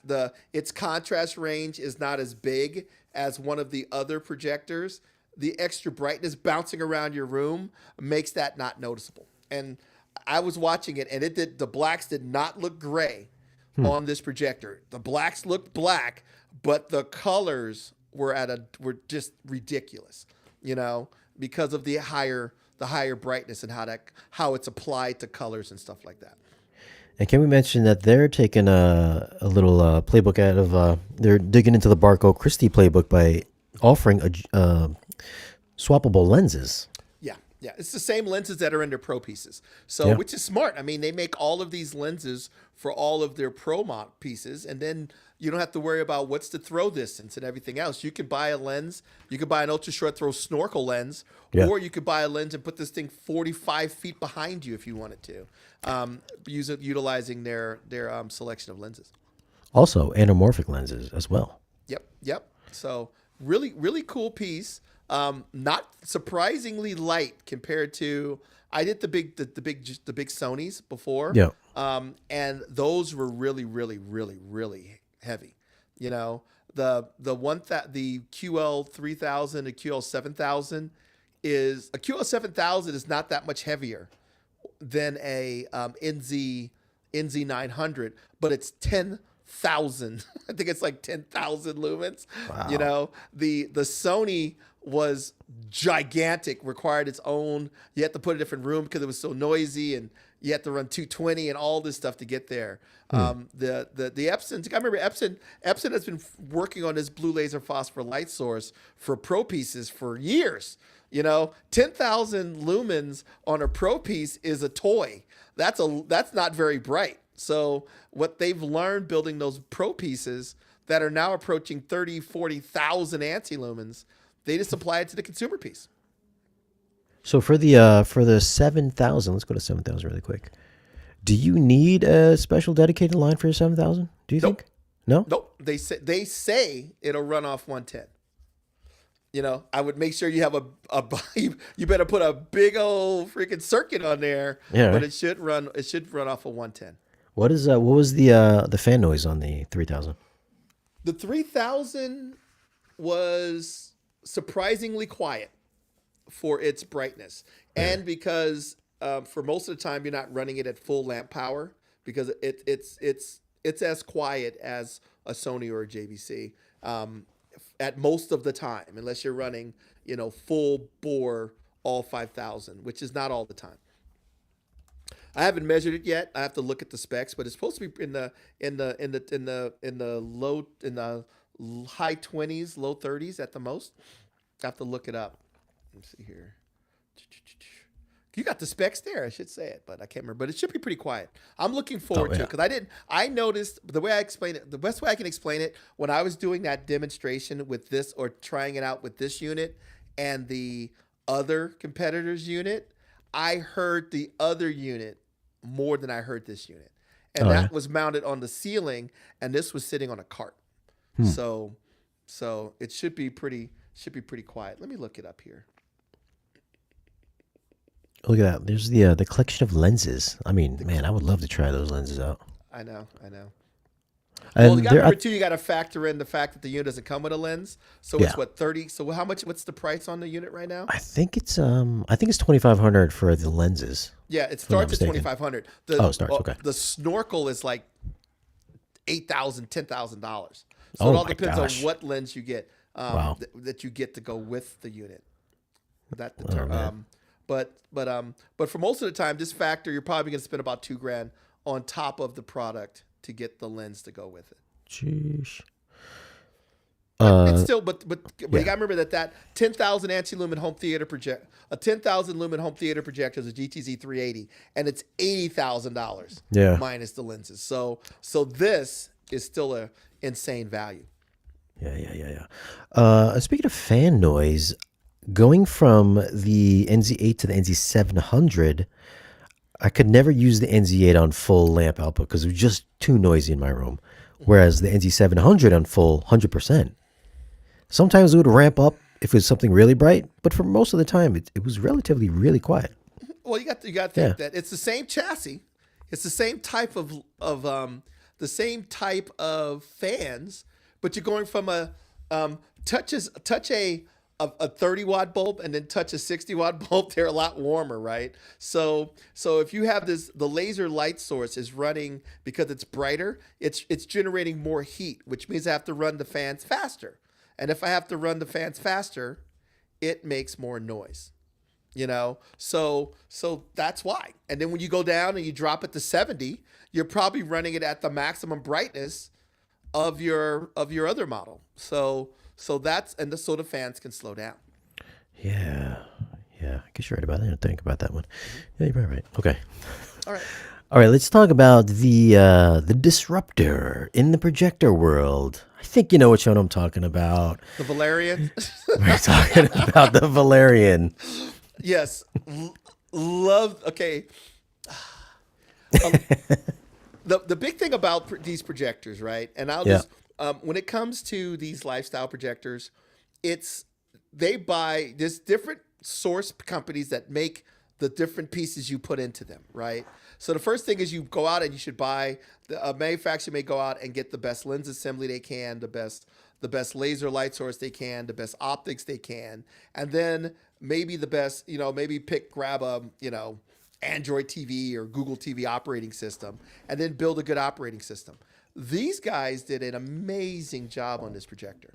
its contrast range is not as big as one of the other projectors, the extra brightness bouncing around your room makes that not noticeable. And I was watching it, and the blacks did not look gray on this projector. The blacks looked black, but the colors were just ridiculous, you know, because of the higher brightness and how it's applied to colors and stuff like that. And can we mention that they're taking a little playbook out of they're digging into the Barco Christie playbook by offering swappable lenses. Yeah, it's the same lenses that are in their Pro pieces. So, Yeah. which is smart. I mean, they make all of these lenses for all of their Pro pieces, and then you don't have to worry about what's the throw distance and everything else. You could buy a lens. You could buy an ultra short throw snorkel lens, Yeah. or you could buy a lens and put this thing 45 feet behind you if you wanted to, utilizing their selection of lenses. Also, anamorphic lenses as well. Yep. So really, really cool piece. Not surprisingly light compared to, I did the big Sonys before. Yeah. And those were really, really, really, really heavy. You know, the QL3000 to QL7000 is a QL7000 is not that much heavier than a NZ900, but it's 10,000. I think it's like 10,000 lumens. Wow. You know, the Sony was gigantic, required its own. You had to put a different room because it was so noisy, and you had to run 220 and all this stuff to get there. The Epson, I remember Epson has been working on this blue laser phosphor light source for Pro pieces for years. You know, 10,000 lumens on a Pro piece is a toy. That's not very bright. So what they've learned building those Pro pieces that are now approaching 30, 40,000 anti-lumens, they just apply it to the consumer piece. So for the 7000, let's go to 7000 really quick. Do you need a special dedicated line for your 7000? Do you Nope. think? No? Nope. They say it'll run off 110. You know, I would make sure you have you better put a big old freaking circuit on there. Yeah, But right. it should run off of 110. What was the fan noise on the 3000? The 3000 was surprisingly quiet for its brightness, and because for most of the time you're not running it at full lamp power, because it's as quiet as a Sony or a JVC at most of the time, unless you're running full bore all 5000, which is not all the time. I haven't measured it yet. I have to look at the specs, but it's supposed to be in the high 20s, low 30s at the most. I have to look it up. Let's see here. You got the specs there. I should say it, but I can't remember. But it should be pretty quiet. I'm looking forward Oh to yeah. it because I noticed the way I explain it. The best way I can explain it when I was doing that demonstration with this or trying it out with this unit and the other competitor's unit, I heard the other unit more than I heard this unit, and Oh yeah. that was mounted on the ceiling, and this was sitting on a cart. Hmm. So it should be pretty quiet. Let me look it up here. Look at that. There's the collection of lenses. I mean, man, I would love to try those lenses out. I know. Well, you And got to there, remember too. You got to factor in the fact that the unit doesn't come with a lens. So yeah, it's what 30. So how much? What's the price on the unit right now? I think it's 2,500 for the lenses. Yeah, it If I'm not starts at mistaken. 2,500. Oh, it starts, okay. The snorkel is like $8,000, $10,000. So Oh it all my depends gosh. on what lens you get. Wow. That you get to go with the unit. That Oh, man. but for most of the time, this factor you're probably going to spend about $2,000 on top of the product to get the lens to go with it. Sheesh. It's still, but you yeah. gotta remember that 10,000 anti-lumen home theater project, a 10,000 lumen home theater projector is a GTZ 380, and it's $80,000 Yeah. minus the lenses. So this is still a insane value. Yeah. Speaking of fan noise, going from the NZ8 to the NZ700, I could never use the NZ8 on full lamp output because it was just too noisy in my room. Whereas the NZ700 on full 100%. Sometimes it would ramp up if it was something really bright, but for most of the time, it was relatively really quiet. Well, you got to think that it's the same chassis, it's the same type of fans, but you're going from a touch a 30-watt bulb and then touch a 60-watt bulb. They're a lot warmer, right? So if you have the laser light source is running because it's brighter, it's generating more heat, which means I have to run the fans faster. And if I have to run the fans faster, it makes more noise. So that's why. And then when you go down and you drop it to 70, you're probably running it at the maximum brightness of your other model. So the fans can slow down. Yeah. I guess you're right about that. I didn't think about that one. Yeah, you're probably right. Okay. All right. Let's talk about the disruptor in the projector world. I think you know which one I'm talking about. The Valerion. We're talking about the Valerion. Yes. Love. Okay. The big thing about these projectors, right? And I'll just when it comes to these lifestyle projectors, they buy there's different source companies that make the different pieces you put into them, right? So the first thing is you go out and you should buy a manufacturer may go out and get the best lens assembly they can, the best laser light source they can, the best optics they can, and then maybe the best, maybe grab a, Android TV or Google TV operating system, and then build a good operating system. These guys did an amazing job on this projector.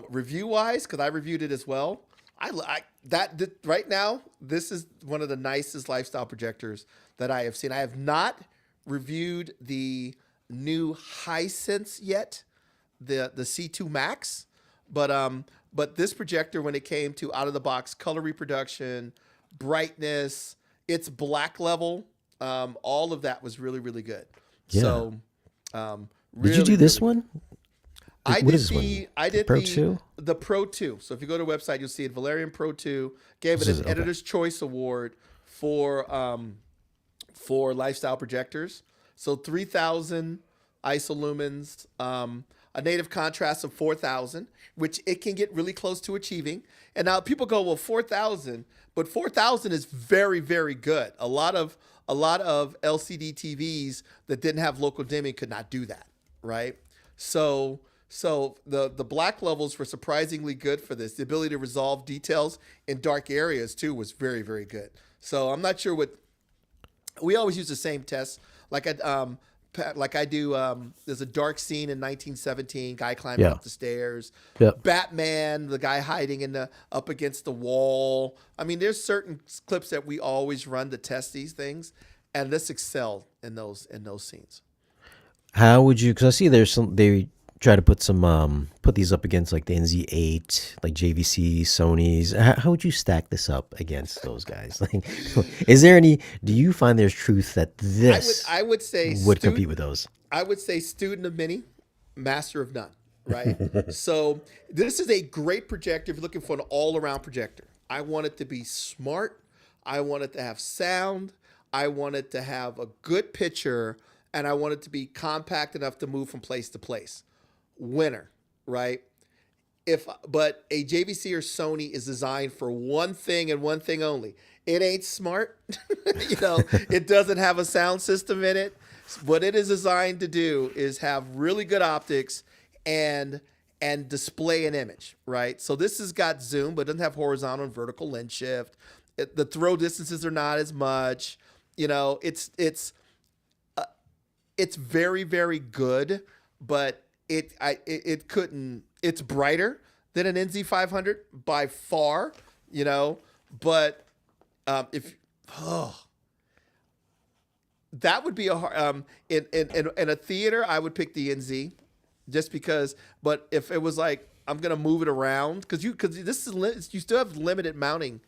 Review wise, because I reviewed it as well. I like that right now. This is one of the nicest lifestyle projectors that I have seen. I have not reviewed the new Hisense yet, the C2 Max, but this projector, when it came to out of the box color reproduction, brightness, its black level, all of that was really, really good. Yeah. So, Did you do this one? I What did is this one? Pro 2? the Pro 2. So if you go to the website, you'll see it. Valerion Pro 2 gave it This is an okay. Editor's Choice Award for lifestyle projectors. So 3,000 ISO lumens, a native contrast of 4,000, which it can get really close to achieving. And now people go, well, 4,000, but 4,000 is very, very good. A lot of LCD TVs that didn't have local dimming could not do that, right? So the black levels were surprisingly good for this. The ability to resolve details in dark areas too was very, very good. So I'm not sure what we always use the same test. Like I do. There's a dark scene in 1917. Guy climbing up the stairs. Yep. Batman, the guy hiding up against the wall. I mean, there's certain clips that we always run to test these things, and this excelled in those scenes. How would you? Because I see there's some. try to put these up against like the NZ8, like JVC, Sony's. How would you stack this up against those guys? Like, is there any? Do you find there's truth that this I would say would compete with those? I would say student of many, master of none, right? So this is a great projector if you're looking for an all-around projector. I want it to be smart. I want it to have sound. I want it to have a good picture, and I want it to be compact enough to move from place to place. Winner, right? But a JVC or Sony is designed for one thing and one thing only. It ain't smart. It doesn't have a sound system in it. What it is designed to do is have really good optics and display an image, right? So this has got zoom, but it doesn't have horizontal and vertical lens shift. The throw distances are not as much. It's very, very good, but it couldn't. It's brighter than an NZ500 by far, but if that would be a hard in a theater, I would pick the NZ just because. But if it was like I'm gonna move it around because this is you still have limited mounting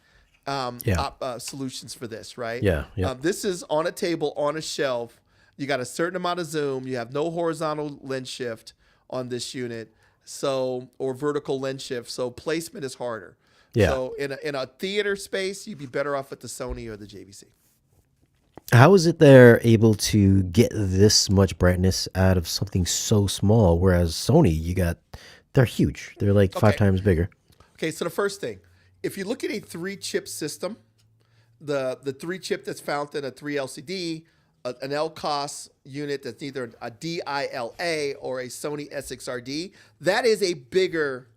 solutions for this, right? Yeah. This is on a table on a shelf. You got a certain amount of zoom. You have no horizontal lens shift on this unit, or vertical lens shift. So placement is harder. Yeah. So in a theater space, you'd be better off with the Sony or the JVC. How is it they're able to get this much brightness out of something so small? Whereas Sony, they're huge. They're like 5 times bigger. Okay, so the first thing, if you look at a 3-chip system, the 3-chip that's found in a 3 LCD, an LCOS unit that's either a DILA or a Sony SXRD, that is a bigger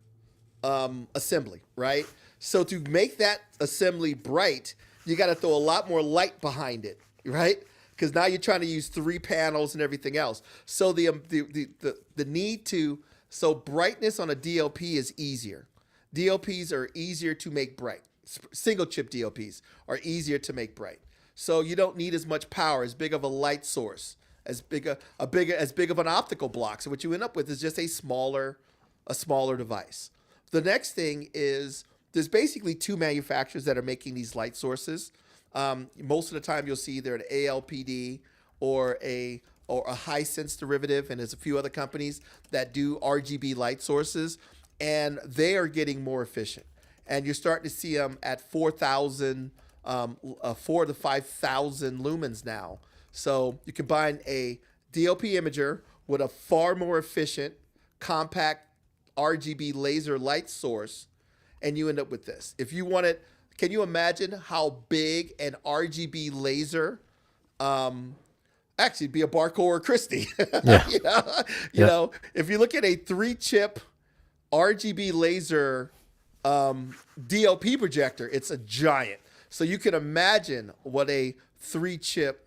assembly, right? So to make that assembly bright, you got to throw a lot more light behind it, right? Because now you're trying to use 3 panels and everything else. So the need to brightness on a DLP is easier. DLPs are easier to make bright. Single chip DLPs are easier to make bright. So you don't need as much power, as big of a light source, as big of an optical block. So what you end up with is just a smaller device. The next thing is there's basically 2 manufacturers that are making these light sources. Most of the time you'll see either an ALPD or a Hisense derivative, and there's a few other companies that do RGB light sources, and they are getting more efficient. And you're starting to see them at 4,000, 4 to 5,000 lumens now. So you combine a DLP imager with a far more efficient, compact RGB laser light source, and you end up with this. If you want it, can you imagine how big an RGB laser? Actually, it'd be a Barco or a Christie. Yeah. you know, if you look at a 3-chip RGB laser DLP projector, it's a giant. So you can imagine what a 3-chip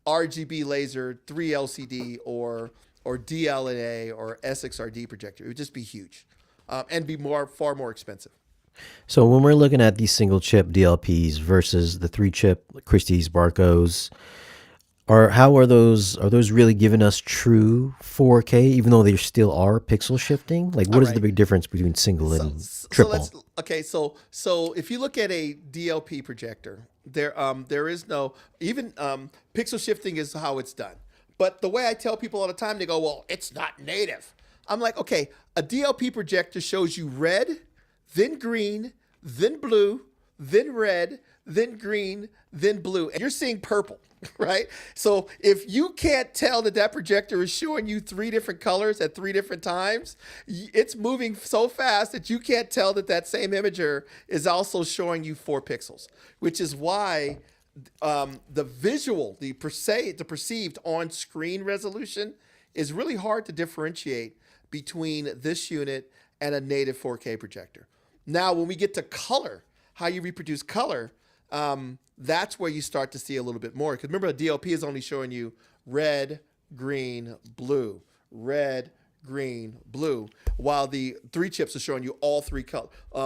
RGB laser, 3 LCD or DLNA or SXRD projector. It would just be huge and be far more expensive. So when we're looking at these single chip DLPs versus the 3-chip Christie's, Barcos, how are those really giving us true 4K, even though they still are pixel shifting? Like, what is the big difference between single and triple? So if you look at a DLP projector, there is no even pixel shifting is how it's done. But the way I tell people all the time, they go, "Well, it's not native." I'm like, okay, a DLP projector shows you red, then green, then blue, then red, then green, then blue, and you're seeing purple. Right? So if you can't tell that projector is showing you 3 different colors at 3 different times, it's moving so fast that you can't tell that same imager is also showing you 4 pixels, which is why the perceived on-screen resolution is really hard to differentiate between this unit and a native 4K projector. Now, when we get to color, how you reproduce color, that's where you start to see a little bit more. Because remember, a DLP is only showing you red, green, blue, red, green, blue, while the 3 chips are showing you all 3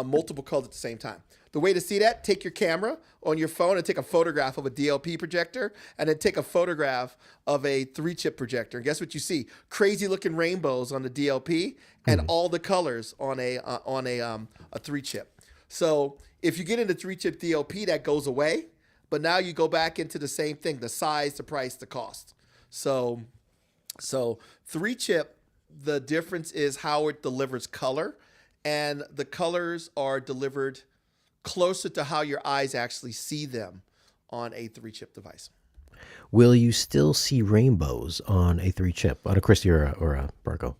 multiple colors at the same time. The way to see that, take your camera on your phone and take a photograph of a DLP projector, and then take a photograph of a 3-chip projector. And guess what you see? Crazy looking rainbows on the DLP and all the colors on a 3-chip. So if you get into 3-chip DLP, that goes away. But now you go back into the same thing: the size, the price, the cost. So 3-chip, the difference is how it delivers color, and the colors are delivered closer to how your eyes actually see them on a 3-chip device. Will you still see rainbows on a 3-chip, on a Christie or a Barco?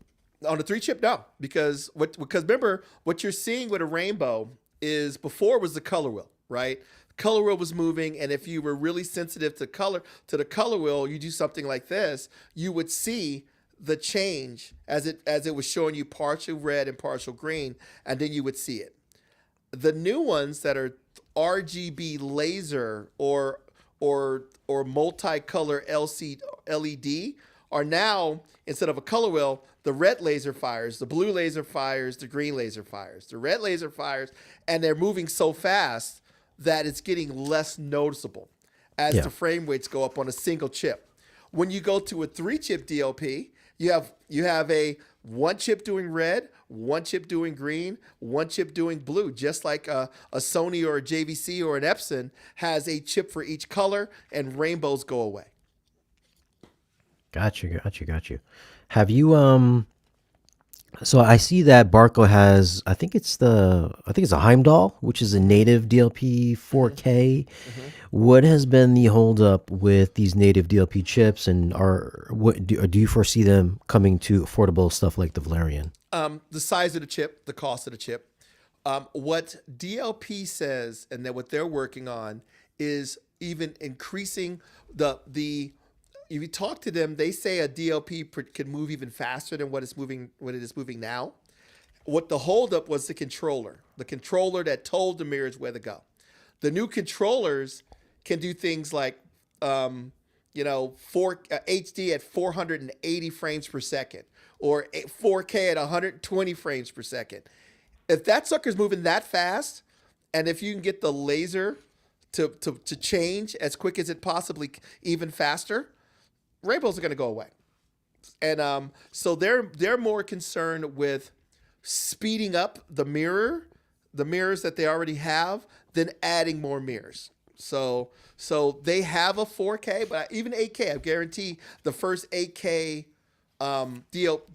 On a 3-chip, no, because remember what you're seeing with a rainbow is before was the color wheel, right? Color wheel was moving, and if you were really sensitive to the color wheel, you do something like this, you would see the change as it was showing you partial red and partial green, and then you would see it. The new ones that are RGB laser or multicolor LED are now, instead of a color wheel, the red laser fires, the blue laser fires, the green laser fires, the red laser fires, and they're moving so fast that it's getting less noticeable as the frame rates go up on a single chip. When you go to a 3-chip DLP, you have a 1 chip doing red, 1 chip doing green, 1 chip doing blue, just like a Sony or a JVC or an Epson has a chip for each color, and rainbows go away. Got you. Have you so I see that Barco has, I think it's a Heimdall, which is a native DLP 4K. What has been the holdup with these native DLP chips, and do you foresee them coming to affordable stuff like the Valerion? The size of the chip, the cost of the chip. What DLP says, and then what they're working on, is even increasing the. If you talk to them, they say a DLP can move even faster than what it is moving now. What the holdup was the controller that told the mirrors where to go. The new controllers can do things like, HD at 480 frames per second, or 4K at 120 frames per second. If that sucker's moving that fast, and if you can get the laser to change as quick as it possibly, even faster, rainbows are going to go away. And so they're more concerned with speeding up the mirrors that they already have, than adding more mirrors. So they have a 4K, but even 8K, I guarantee the first 8K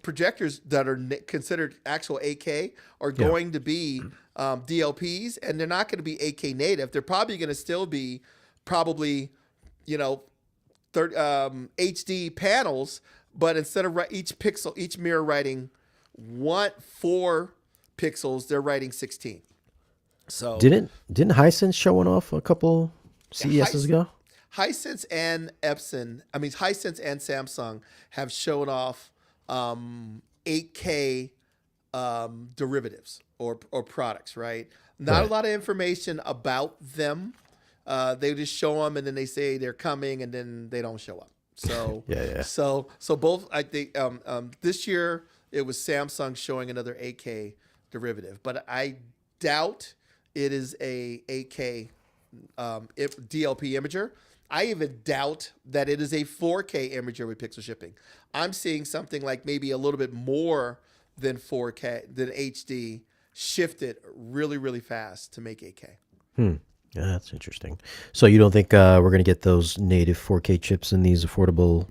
projectors that are considered actual 8K are going to be DLPs, and they're not going to be 8K native. They're probably going to still be HD panels, but instead of each mirror writing 4 pixels, they're writing 16. So didn't Hisense show one off a couple CESs ago? Hisense and Hisense and Samsung have shown off 8K derivatives or products, right? Not a lot of information about them. They just show them, and then they say they're coming, and then they don't show up. So So both, I think this year it was Samsung showing another 8K derivative, but I doubt it is a 8K DLP imager. I even doubt that it is a 4K imager with pixel shipping. I'm seeing something like maybe a little bit more than 4K, than HD, shifted really, really fast to make 8K. Yeah, that's interesting. So you don't think we're going to get those native 4K chips in these affordable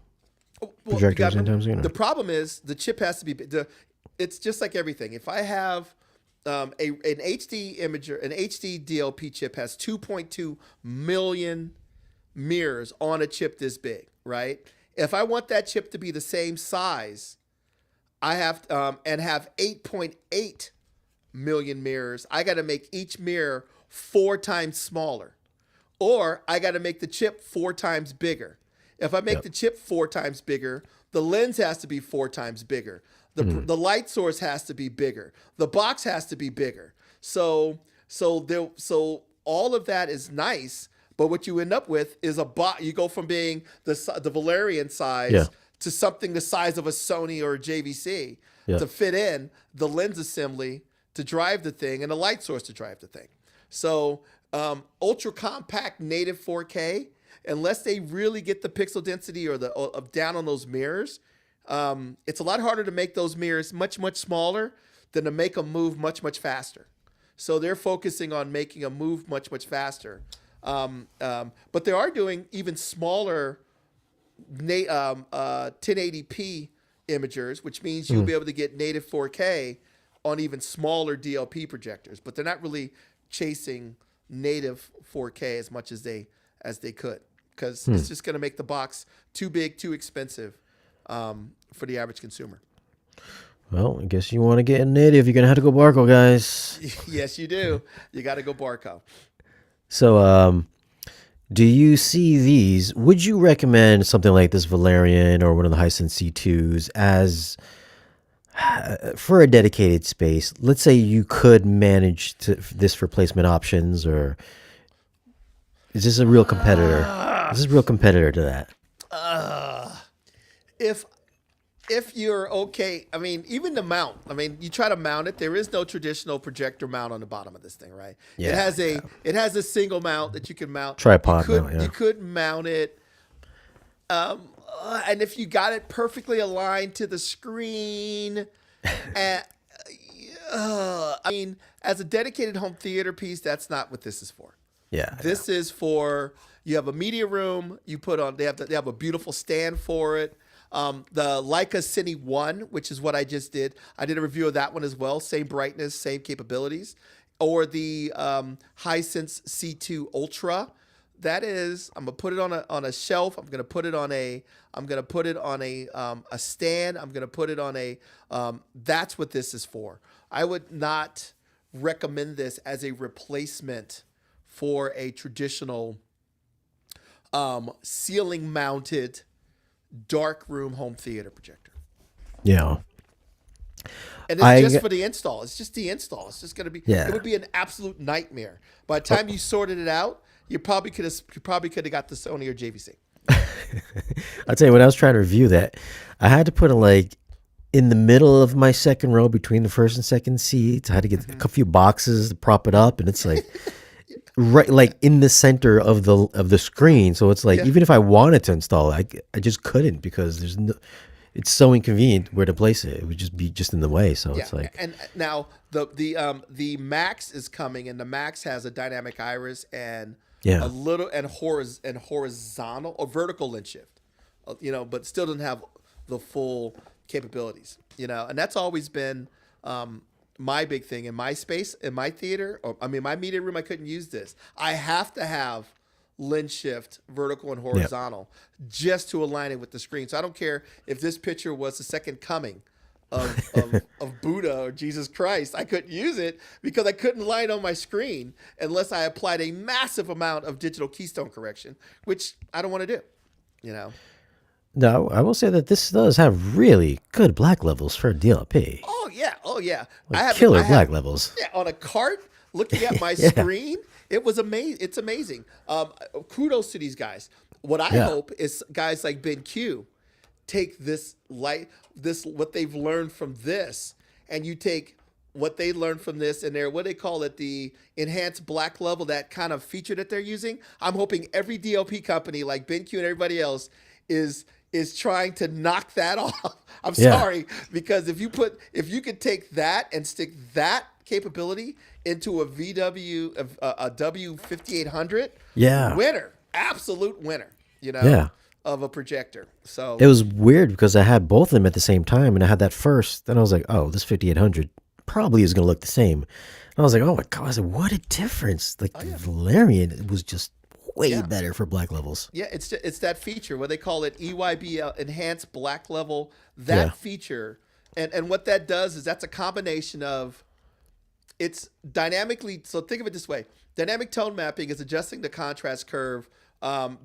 projectors anytime soon? The problem is the chip has to be. It's just like everything. If I have an HD imager, an HD DLP chip has 2.2 million mirrors on a chip this big, right? If I want that chip to be the same size, I have and have 8.8 million mirrors. I got to make each mirror 4 times smaller, or I got to make the chip 4 times bigger. If I make the chip 4 times bigger, the lens has to be 4 times bigger. The light source has to be bigger. The box has to be bigger. So all of that is nice, but what you end up with is you go from being the Valerion size to something the size of a Sony or a JVC to fit in the lens assembly to drive the thing and the light source to drive the thing. So ultra compact native 4K, unless they really get the pixel density or down on those mirrors, it's a lot harder to make those mirrors much smaller than to make them move much faster. So they're focusing on making them move much faster. But they are doing even smaller 1080p imagers, which means you'll be able to get native 4K on even smaller DLP projectors. But they're not really chasing native 4K as much as they could, because it's just going to make the box too big, too expensive for the average consumer. Well, I guess you want to get native, you're going to have to go Barco, guys. Yes, you do. You got to go Barco. So, do you see these? Would you recommend something like this Valerion or one of the Hisense C2s as for a dedicated space? Let's say you could manage this for placement options, or is this a real competitor? Is this a real competitor to that? If you're okay, I mean, even the mount. I mean, you try to mount it. There is no traditional projector mount on the bottom of this thing, right? Yeah, it has a single mount that you can mount. Tripod mount. Yeah. You could mount it, and if you got it perfectly aligned to the screen, I mean, as a dedicated home theater piece, that's not what this is for. Yeah. This is for, you have a media room. You put on. They have a beautiful stand for it. The Leica Cine 1, which is what I just did. I did a review of that one as well. Same brightness, same capabilities. Or the Hisense C2 Ultra. That is, I'm gonna put it on a shelf. I'm gonna put it on a stand. I'm gonna put it on a. That's what this is for. I would not recommend this as a replacement for a traditional ceiling mounted dark room home theater projector. Yeah. And it's just for the install. It's just the install. It's just going to be, it would be an absolute nightmare. By the time you sorted it out, you probably could have got the Sony or JVC. I'll tell you, when I was trying to review that, I had to put it like in the middle of my second row between the first and second seats. I had to get a few boxes to prop it up, and it's like right, like in the center of the screen. So it's like, even if I wanted to install it, I just couldn't, because there's no, it's so inconvenient where to place it. It would just be just in the way. So it's like, and now the Max is coming, and the Max has a dynamic iris and a little and horizontal or vertical lens shift, but still doesn't have the full capabilities, and that's always been my big thing in my space, in my theater, my media room. I couldn't use this. I have to have lens shift, vertical and horizontal, just to align it with the screen. So I don't care if this picture was the second coming of Buddha or Jesus Christ. I couldn't use it because I couldn't line it on my screen unless I applied a massive amount of digital keystone correction, which I don't want to do, No, I will say that this does have really good black levels for DLP. Oh yeah. Like killer black levels. Yeah, on a cart, looking at my screen, it was amazing. It's amazing. Kudos to these guys. What I hope is guys like BenQ take what they've learned from this, and you take what they learned from this and what they call it, the enhanced black level, that kind of feature that they're using. I'm hoping every DLP company like BenQ and everybody else is trying to knock that off. I'm sorry, because if you could take that and stick that capability into a W5800, winner, absolute winner, of a projector. So it was weird because I had both of them at the same time, and I had that first, and I was like, oh, this 5800 probably is going to look the same. And I was like, oh my God, I was like, what a difference. Like the Valerion, it was just way better for black levels. Yeah, it's that feature, what they call it, EYB, enhanced black level. That feature, and what that does is that's a combination of, it's dynamically. So think of it this way: dynamic tone mapping is adjusting the contrast curve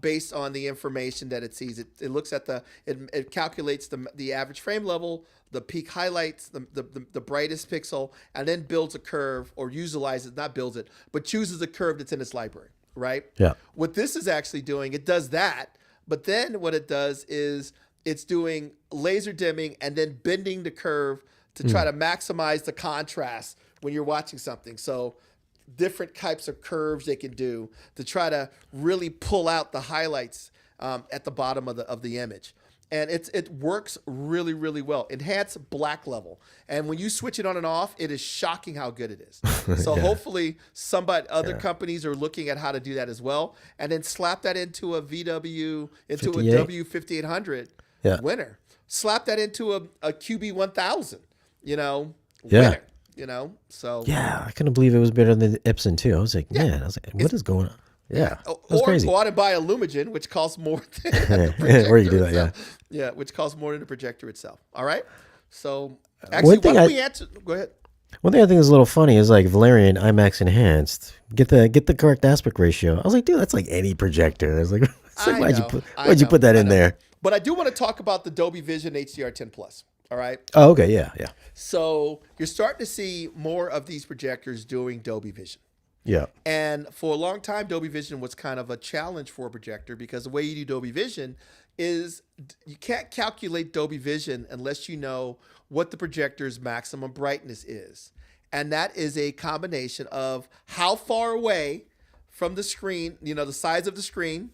based on the information that it sees. It looks at it calculates the average frame level, the peak highlights, the brightest pixel, and then builds a curve, or not builds it, but chooses a curve that's in its library. Right? Yeah. What this is actually doing, it does that, but then what it does is it's doing laser dimming and then bending the curve to try to maximize the contrast when you're watching something. So different types of curves they can do to try to really pull out the highlights at the bottom of the image. And it works really, really well. Enhance black level. And when you switch it on and off, it is shocking how good it is. So hopefully other companies are looking at how to do that as well. And then slap that into a VW, into 58? A W5800 winner. Slap that into a QB1000, winner. So I couldn't believe it was better than the Epson too. I was like, what is going on? Yeah, or crazy. Go out and buy a Lumigen, which costs more than the projector or you do that, itself. Yeah, which costs more than the projector itself. All right. So actually, why don't we answer? Go ahead. One thing I think is a little funny is like Valerion IMAX Enhanced. Get the correct aspect ratio. I was like, dude, that's like any projector. I was like, why'd you put that in there? But I do want to talk about the Dolby Vision HDR10 Plus. All right. Oh, okay. Yeah. So you're starting to see more of these projectors doing Dolby Vision. Yeah. And for a long time, Dolby Vision was kind of a challenge for a projector because the way you do Dolby Vision is you can't calculate Dolby Vision unless you know what the projector's maximum brightness is. And that is a combination of how far away from the screen, the size of the screen,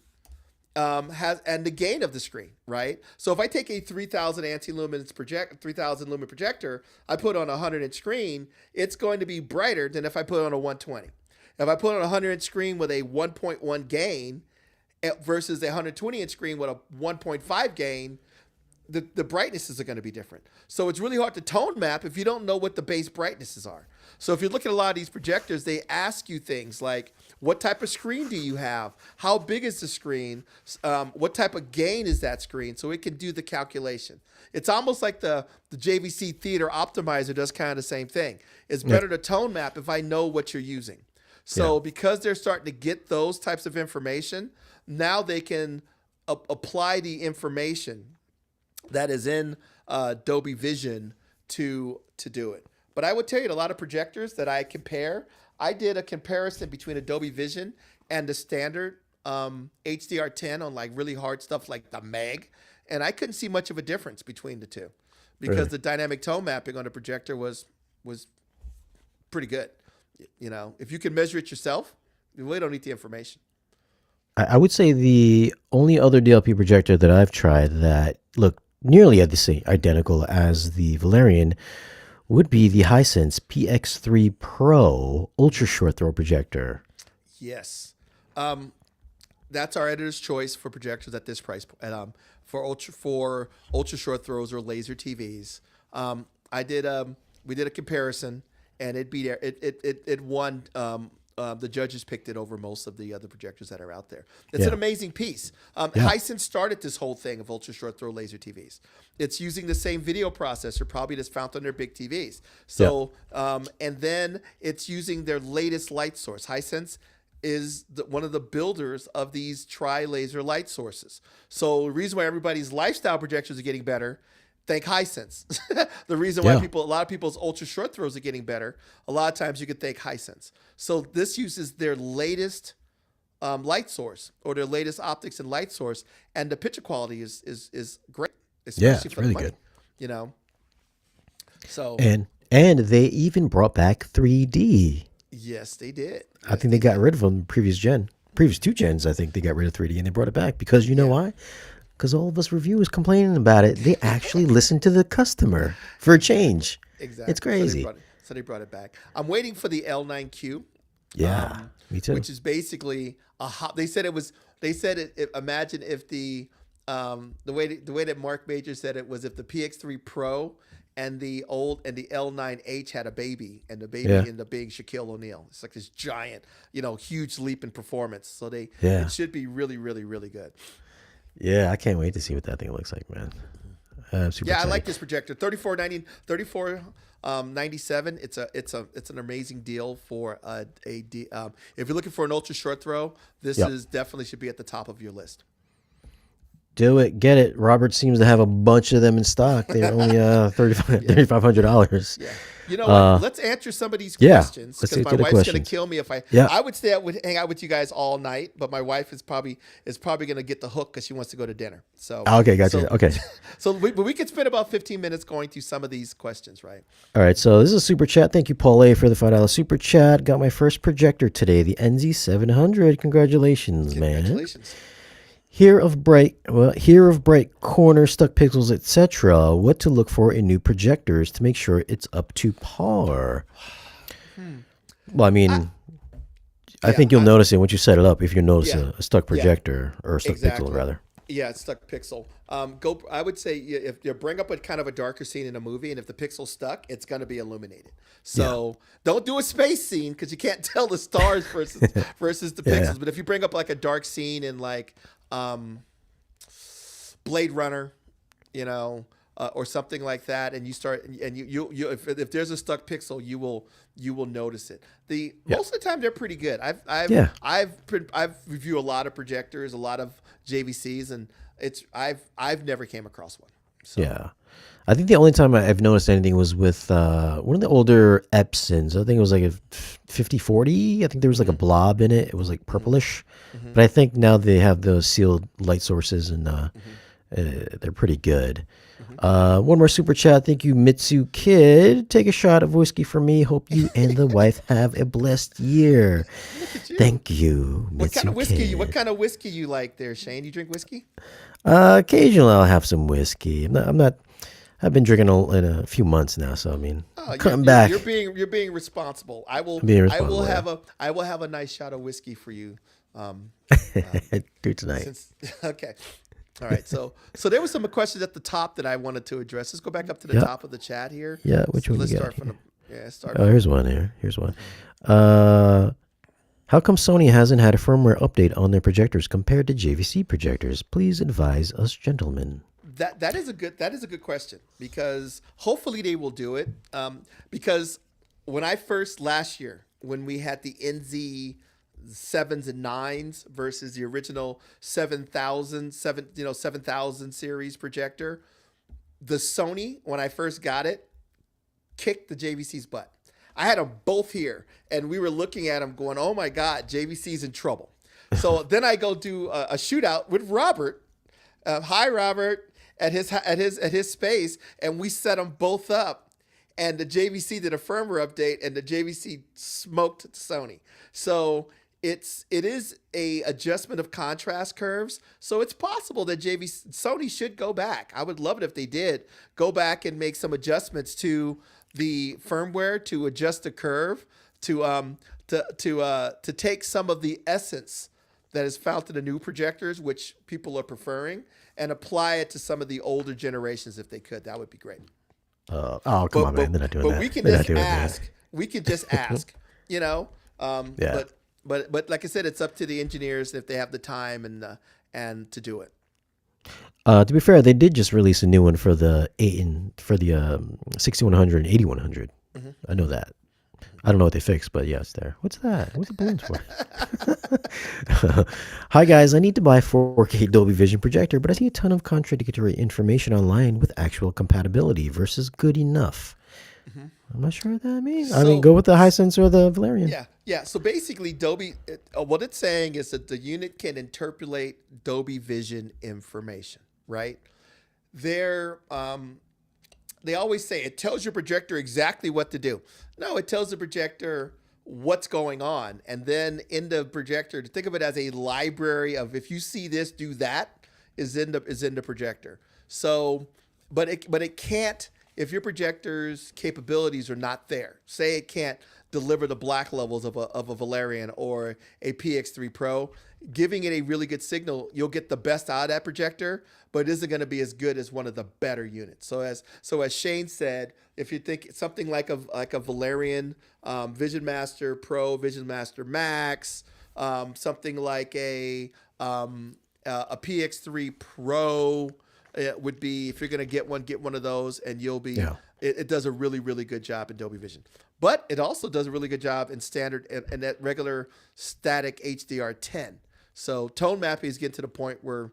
and the gain of the screen, right? So if I take a 3,000 lumen projector, I put on a 100-inch screen, it's going to be brighter than if I put on a 120. If I put on a 100-inch screen with a 1.1 gain versus a 120-inch screen with a 1.5 gain, the brightnesses are going to be different. So it's really hard to tone map if you don't know what the base brightnesses are. So if you look at a lot of these projectors, they ask you things like, what type of screen do you have? How big is the screen? What type of gain is that screen? So it can do the calculation. It's almost like the JVC Theater Optimizer does kind of the same thing. It's better to tone map if I know what you're using. So because they're starting to get those types of information, now they can apply the information that is in Dolby Vision to do it. But I would tell you, a lot of projectors that I compare, I did a comparison between a Dolby Vision and the standard HDR10 on like really hard stuff like the Meg, and I couldn't see much of a difference between the two because the dynamic tone mapping on the projector was pretty good. If you can measure it yourself, you really don't need the information. I would say the only other DLP projector that I've tried that looked nearly at the same identical as the Valerion would be the Hisense PX3 Pro ultra short throw projector. Yes. That's our editor's choice for projectors at this price point. For ultra short throws or laser TVs. We did a comparison and it won. The judges picked it over most of the other projectors that are out there. It's an amazing piece. Hisense started this whole thing of ultra short throw laser TVs. It's using the same video processor, probably that's found on their big TVs. So, and then it's using their latest light source. Hisense is one of the builders of these tri-laser light sources. So the reason why everybody's lifestyle projectors are getting better, thank Hisense. The reason why a lot of people's ultra short throws are getting better, a lot of times you could thank Hisense. So this uses their latest light source or their latest optics and light source, and the picture quality is great. Especially it's for really the money, good. So and they even brought back 3D. Yes, they did. I think they got rid of them previous two gens. I think they got rid of 3D and they brought it back because you know why? Because all of us reviewers complaining about it, they actually listened to the customer for a change. Exactly. It's crazy. So they brought it back. I'm waiting for the L9Q. Yeah, me too. Which is basically they said it was. They said it. Imagine if the way that Mark Major said it was if the PX3 Pro and the L9H had a baby, and the baby ended up being Shaquille O'Neal. It's like this giant, huge leap in performance. So it should be really, really, really good. Yeah, I can't wait to see what that thing looks like, man. Super I like this projector. $34.97. It's an amazing deal for if you're looking for an ultra short throw, this is definitely should be at the top of your list. Do it, get it. Robert seems to have a bunch of them in stock. They're only $3,500. Yeah. You know what? Let's answer some of these Yeah, questions let's because get my to the wife's going to questions. kill me if I. Yeah. I would say I would hang out with you guys all night, but my wife is probably going to get the hook because she wants to go to dinner. So Okay, gotcha. Okay. but we could spend about 15 minutes going through some of these questions, right? All right, so this is a super chat. Thank you, Paul A, for the $5 super chat. Got my first projector today, the NZ700. Congratulations, man. Congratulations. Here of bright corner, stuck pixels, etc. What to look for in new projectors to make sure it's up to par. Well, I mean, I think you'll notice it once you set it up. If you notice a stuck projector or a stuck pixel, rather. Yeah, it's stuck pixel. I would say if you bring up a kind of a darker scene in a movie, and if the pixel's stuck, it's going to be illuminated. So don't do a space scene because you can't tell the stars versus the pixels. But if you bring up like a dark scene in like Blade Runner, you know, or something like that, and you start and you if there's a stuck pixel, you will notice it. Most of the time they're pretty good. I've reviewed a lot of projectors, a lot of JVCs, and I've never came across one. So. Yeah. I think the only time I've noticed anything was with one of the older Epsons. I think it was like a 5040. I think there was like a blob in it. It was like purplish. But I think now they have those sealed light sources, and they're pretty good. One more super chat. Thank you, Mitsu Kid. Take a shot of whiskey for me. Hope you and the wife have a blessed year. Thank you, Mitsu Kid. What kind of whiskey you like there, Shane? You drink whiskey? Occasionally I'll have some whiskey. I've been drinking in a few months now, so I mean, cutting back. You're being responsible. I will have a nice shot of whiskey for you. Do tonight. Okay. All right. So there were some questions at the top that I wanted to address. Let's go back up to the top of the chat here. Yeah. Which one? Let's you start got from the. Here's one here. Here's one. How come Sony hasn't had a firmware update on their projectors compared to JVC projectors? Please advise us, gentlemen. That is a good question, because hopefully they will do it. Because when I first last year, when we had the NZ 7s and 9s versus the original 7000 series projector, the Sony, when I first got it, kicked the JVC's butt. I had them both here, and we were looking at them going, oh my God, JVC's in trouble. So then I go do a shootout with Robert. Hi, Robert, at his space, and we set them both up. And the JVC did a firmware update, and the JVC smoked Sony. So it is a adjustment of contrast curves. So it's possible that Sony should go back. I would love it if they did go back and make some adjustments to the firmware to adjust the curve to take some of the essence that is found in the new projectors, which people are preferring, and apply it to some of the older generations if they could. That would be great. Come on, man. They're not doing that. But we can just ask. We could just ask, you know. But like I said, it's up to the engineers if they have the time and to do it. To be fair, they did just release a new one for the 6100 and 8100. I know that. I don't know what they fixed, but yeah, it's there. What's that? What's the balloons for? Hi, guys. I need to buy a 4K Dolby Vision projector, but I see a ton of contradictory information online with actual compatibility versus good enough. I'm not sure what that means. I mean, go with the Hisense or the Valerion. Yeah. So basically, Dolby, what it's saying is that the unit can interpolate Dolby Vision information, right? They always say it tells your projector exactly what to do. No, it tells the projector what's going on. And then in the projector, to think of it as a library of, if you see this, do that, is in the projector. So, but it can't, if your projector's capabilities are not there, say it can't deliver the black levels of a Valerion or a PX3 Pro, giving it a really good signal, you'll get the best out of that projector, but it isn't going to be as good as one of the better units. So as Shane said, if you think something like a Valerion Vision Master Pro, Vision Master Max, something like a PX3 Pro, it would be, if you're going to get one of those, and you'll be. Yeah. It does a really, really good job in Dolby Vision, but it also does a really good job in standard and that regular static HDR10. So tone mapping is getting to the point where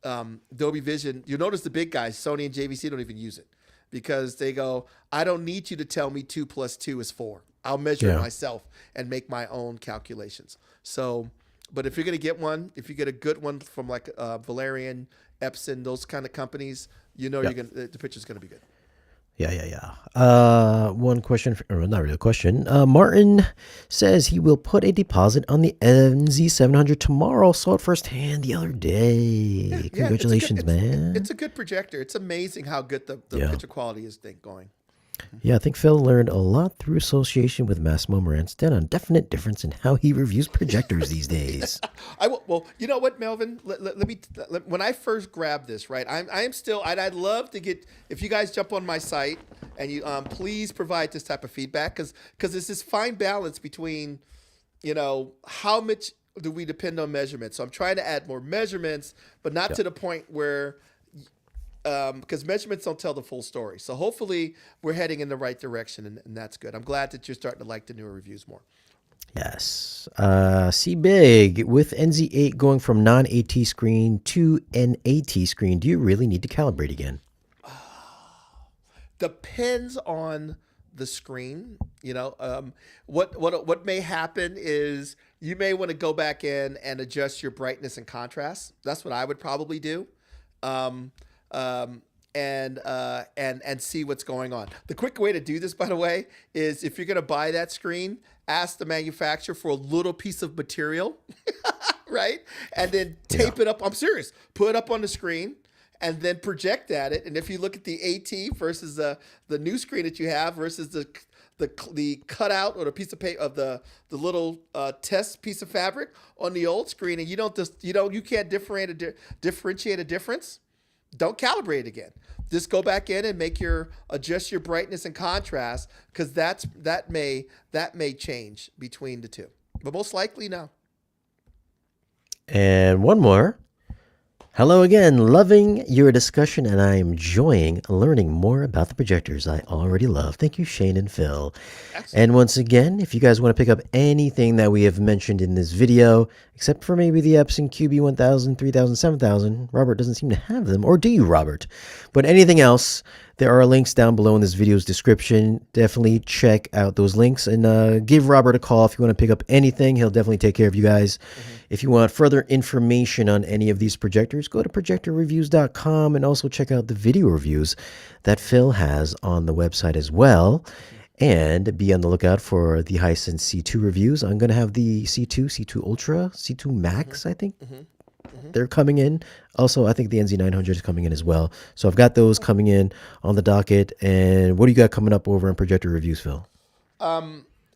Dolby Vision. You'll notice the big guys, Sony and JVC, don't even use it. because they go, I don't need you to tell me 2 plus 2 is 4. I'll measure it Yeah. myself and make my own calculations. So, but if you're going to get one, if you get a good one from like Valerion, Epson, those kind of companies, you know, Yeah. the picture's going to be good. Yeah. One question, or not really a question. Martin says he will put a deposit on the NZ700 tomorrow. Saw it firsthand the other day. Congratulations, man. It's a good projector. It's amazing how good the picture quality is going. Yeah, I think Phil learned a lot through association with Massimo Moranstead on definite difference in how he reviews projectors these days. Well, you know what, Melvin? When I first grabbed this, right? I am still. I'd love to get, if you guys jump on my site and you please provide this type of feedback, because it's this fine balance between, you know, how much do we depend on measurements. So I'm trying to add more measurements, but not to the point where, because measurements don't tell the full story. So hopefully we're heading in the right direction, and that's good. I'm glad that you're starting to like the newer reviews more. Yes. C Big, with NZ8 going from non-AT screen to an AT screen, do you really need to calibrate again? Depends on the screen. You know, what may happen is you may want to go back in and adjust your brightness and contrast. That's what I would probably do. And see what's going on. The quick way to do this, by the way, is if you're going to buy that screen, ask the manufacturer for a little piece of material, right? And then tape it up. I'm serious. Put it up on the screen and then project at it. And if you look at the AT versus the new screen that you have versus the cutout or the piece of paper of the little test piece of fabric on the old screen, and you can't differentiate a difference, don't calibrate it again. Just go back in and adjust your brightness and contrast, because that may change between the two, but most likely no. And one more. Hello again. Loving your discussion, and I am enjoying learning more about the projectors I already love. Thank you, Shane and Phil. Excellent. And once again, if you guys want to pick up anything that we have mentioned in this video, except for maybe the Epson QB1000, 3000, 7000, Robert doesn't seem to have them. Or do you, Robert? But anything else, there are links down below in this video's description. Definitely check out those links and give Robert a call if you want to pick up anything. He'll definitely take care of you guys. If you want further information on any of these projectors, go to projectorreviews.com and also check out the video reviews that Phil has on the website as well. And be on the lookout for the Hisense C2 reviews. I'm going to have the C2, C2 Ultra, C2 Max, I think. They're coming in. Also, I think the NZ900 is coming in as well. So I've got those coming in on the docket. And what do you got coming up over on Projector Reviews, Phil?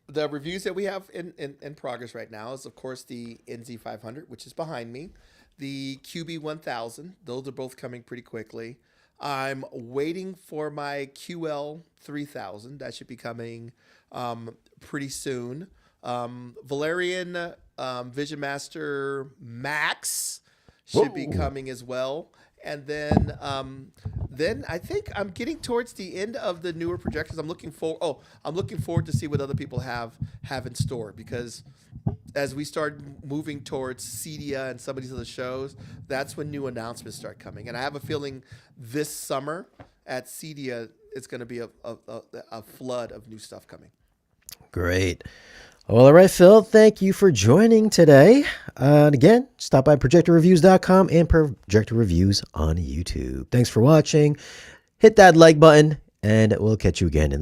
The reviews that we have in progress right now is, of course, the NZ500, which is behind me. The QB1000. Those are both coming pretty quickly. I'm waiting for my QL3000. That should be coming pretty soon. Valerion Vision Master Max should be coming as well. And then I think I'm getting towards the end of the newer projectors. I'm looking forward to see what other people have in store, because as we start moving towards CEDIA and some of these other shows, that's when new announcements start coming. And I have a feeling this summer at CEDIA, it's going to be a flood of new stuff coming. Great. Well, all right, Phil, thank you for joining today. And again, stop by projectorreviews.com and Projector Reviews on YouTube. Thanks for watching. Hit that like button, and we'll catch you again in the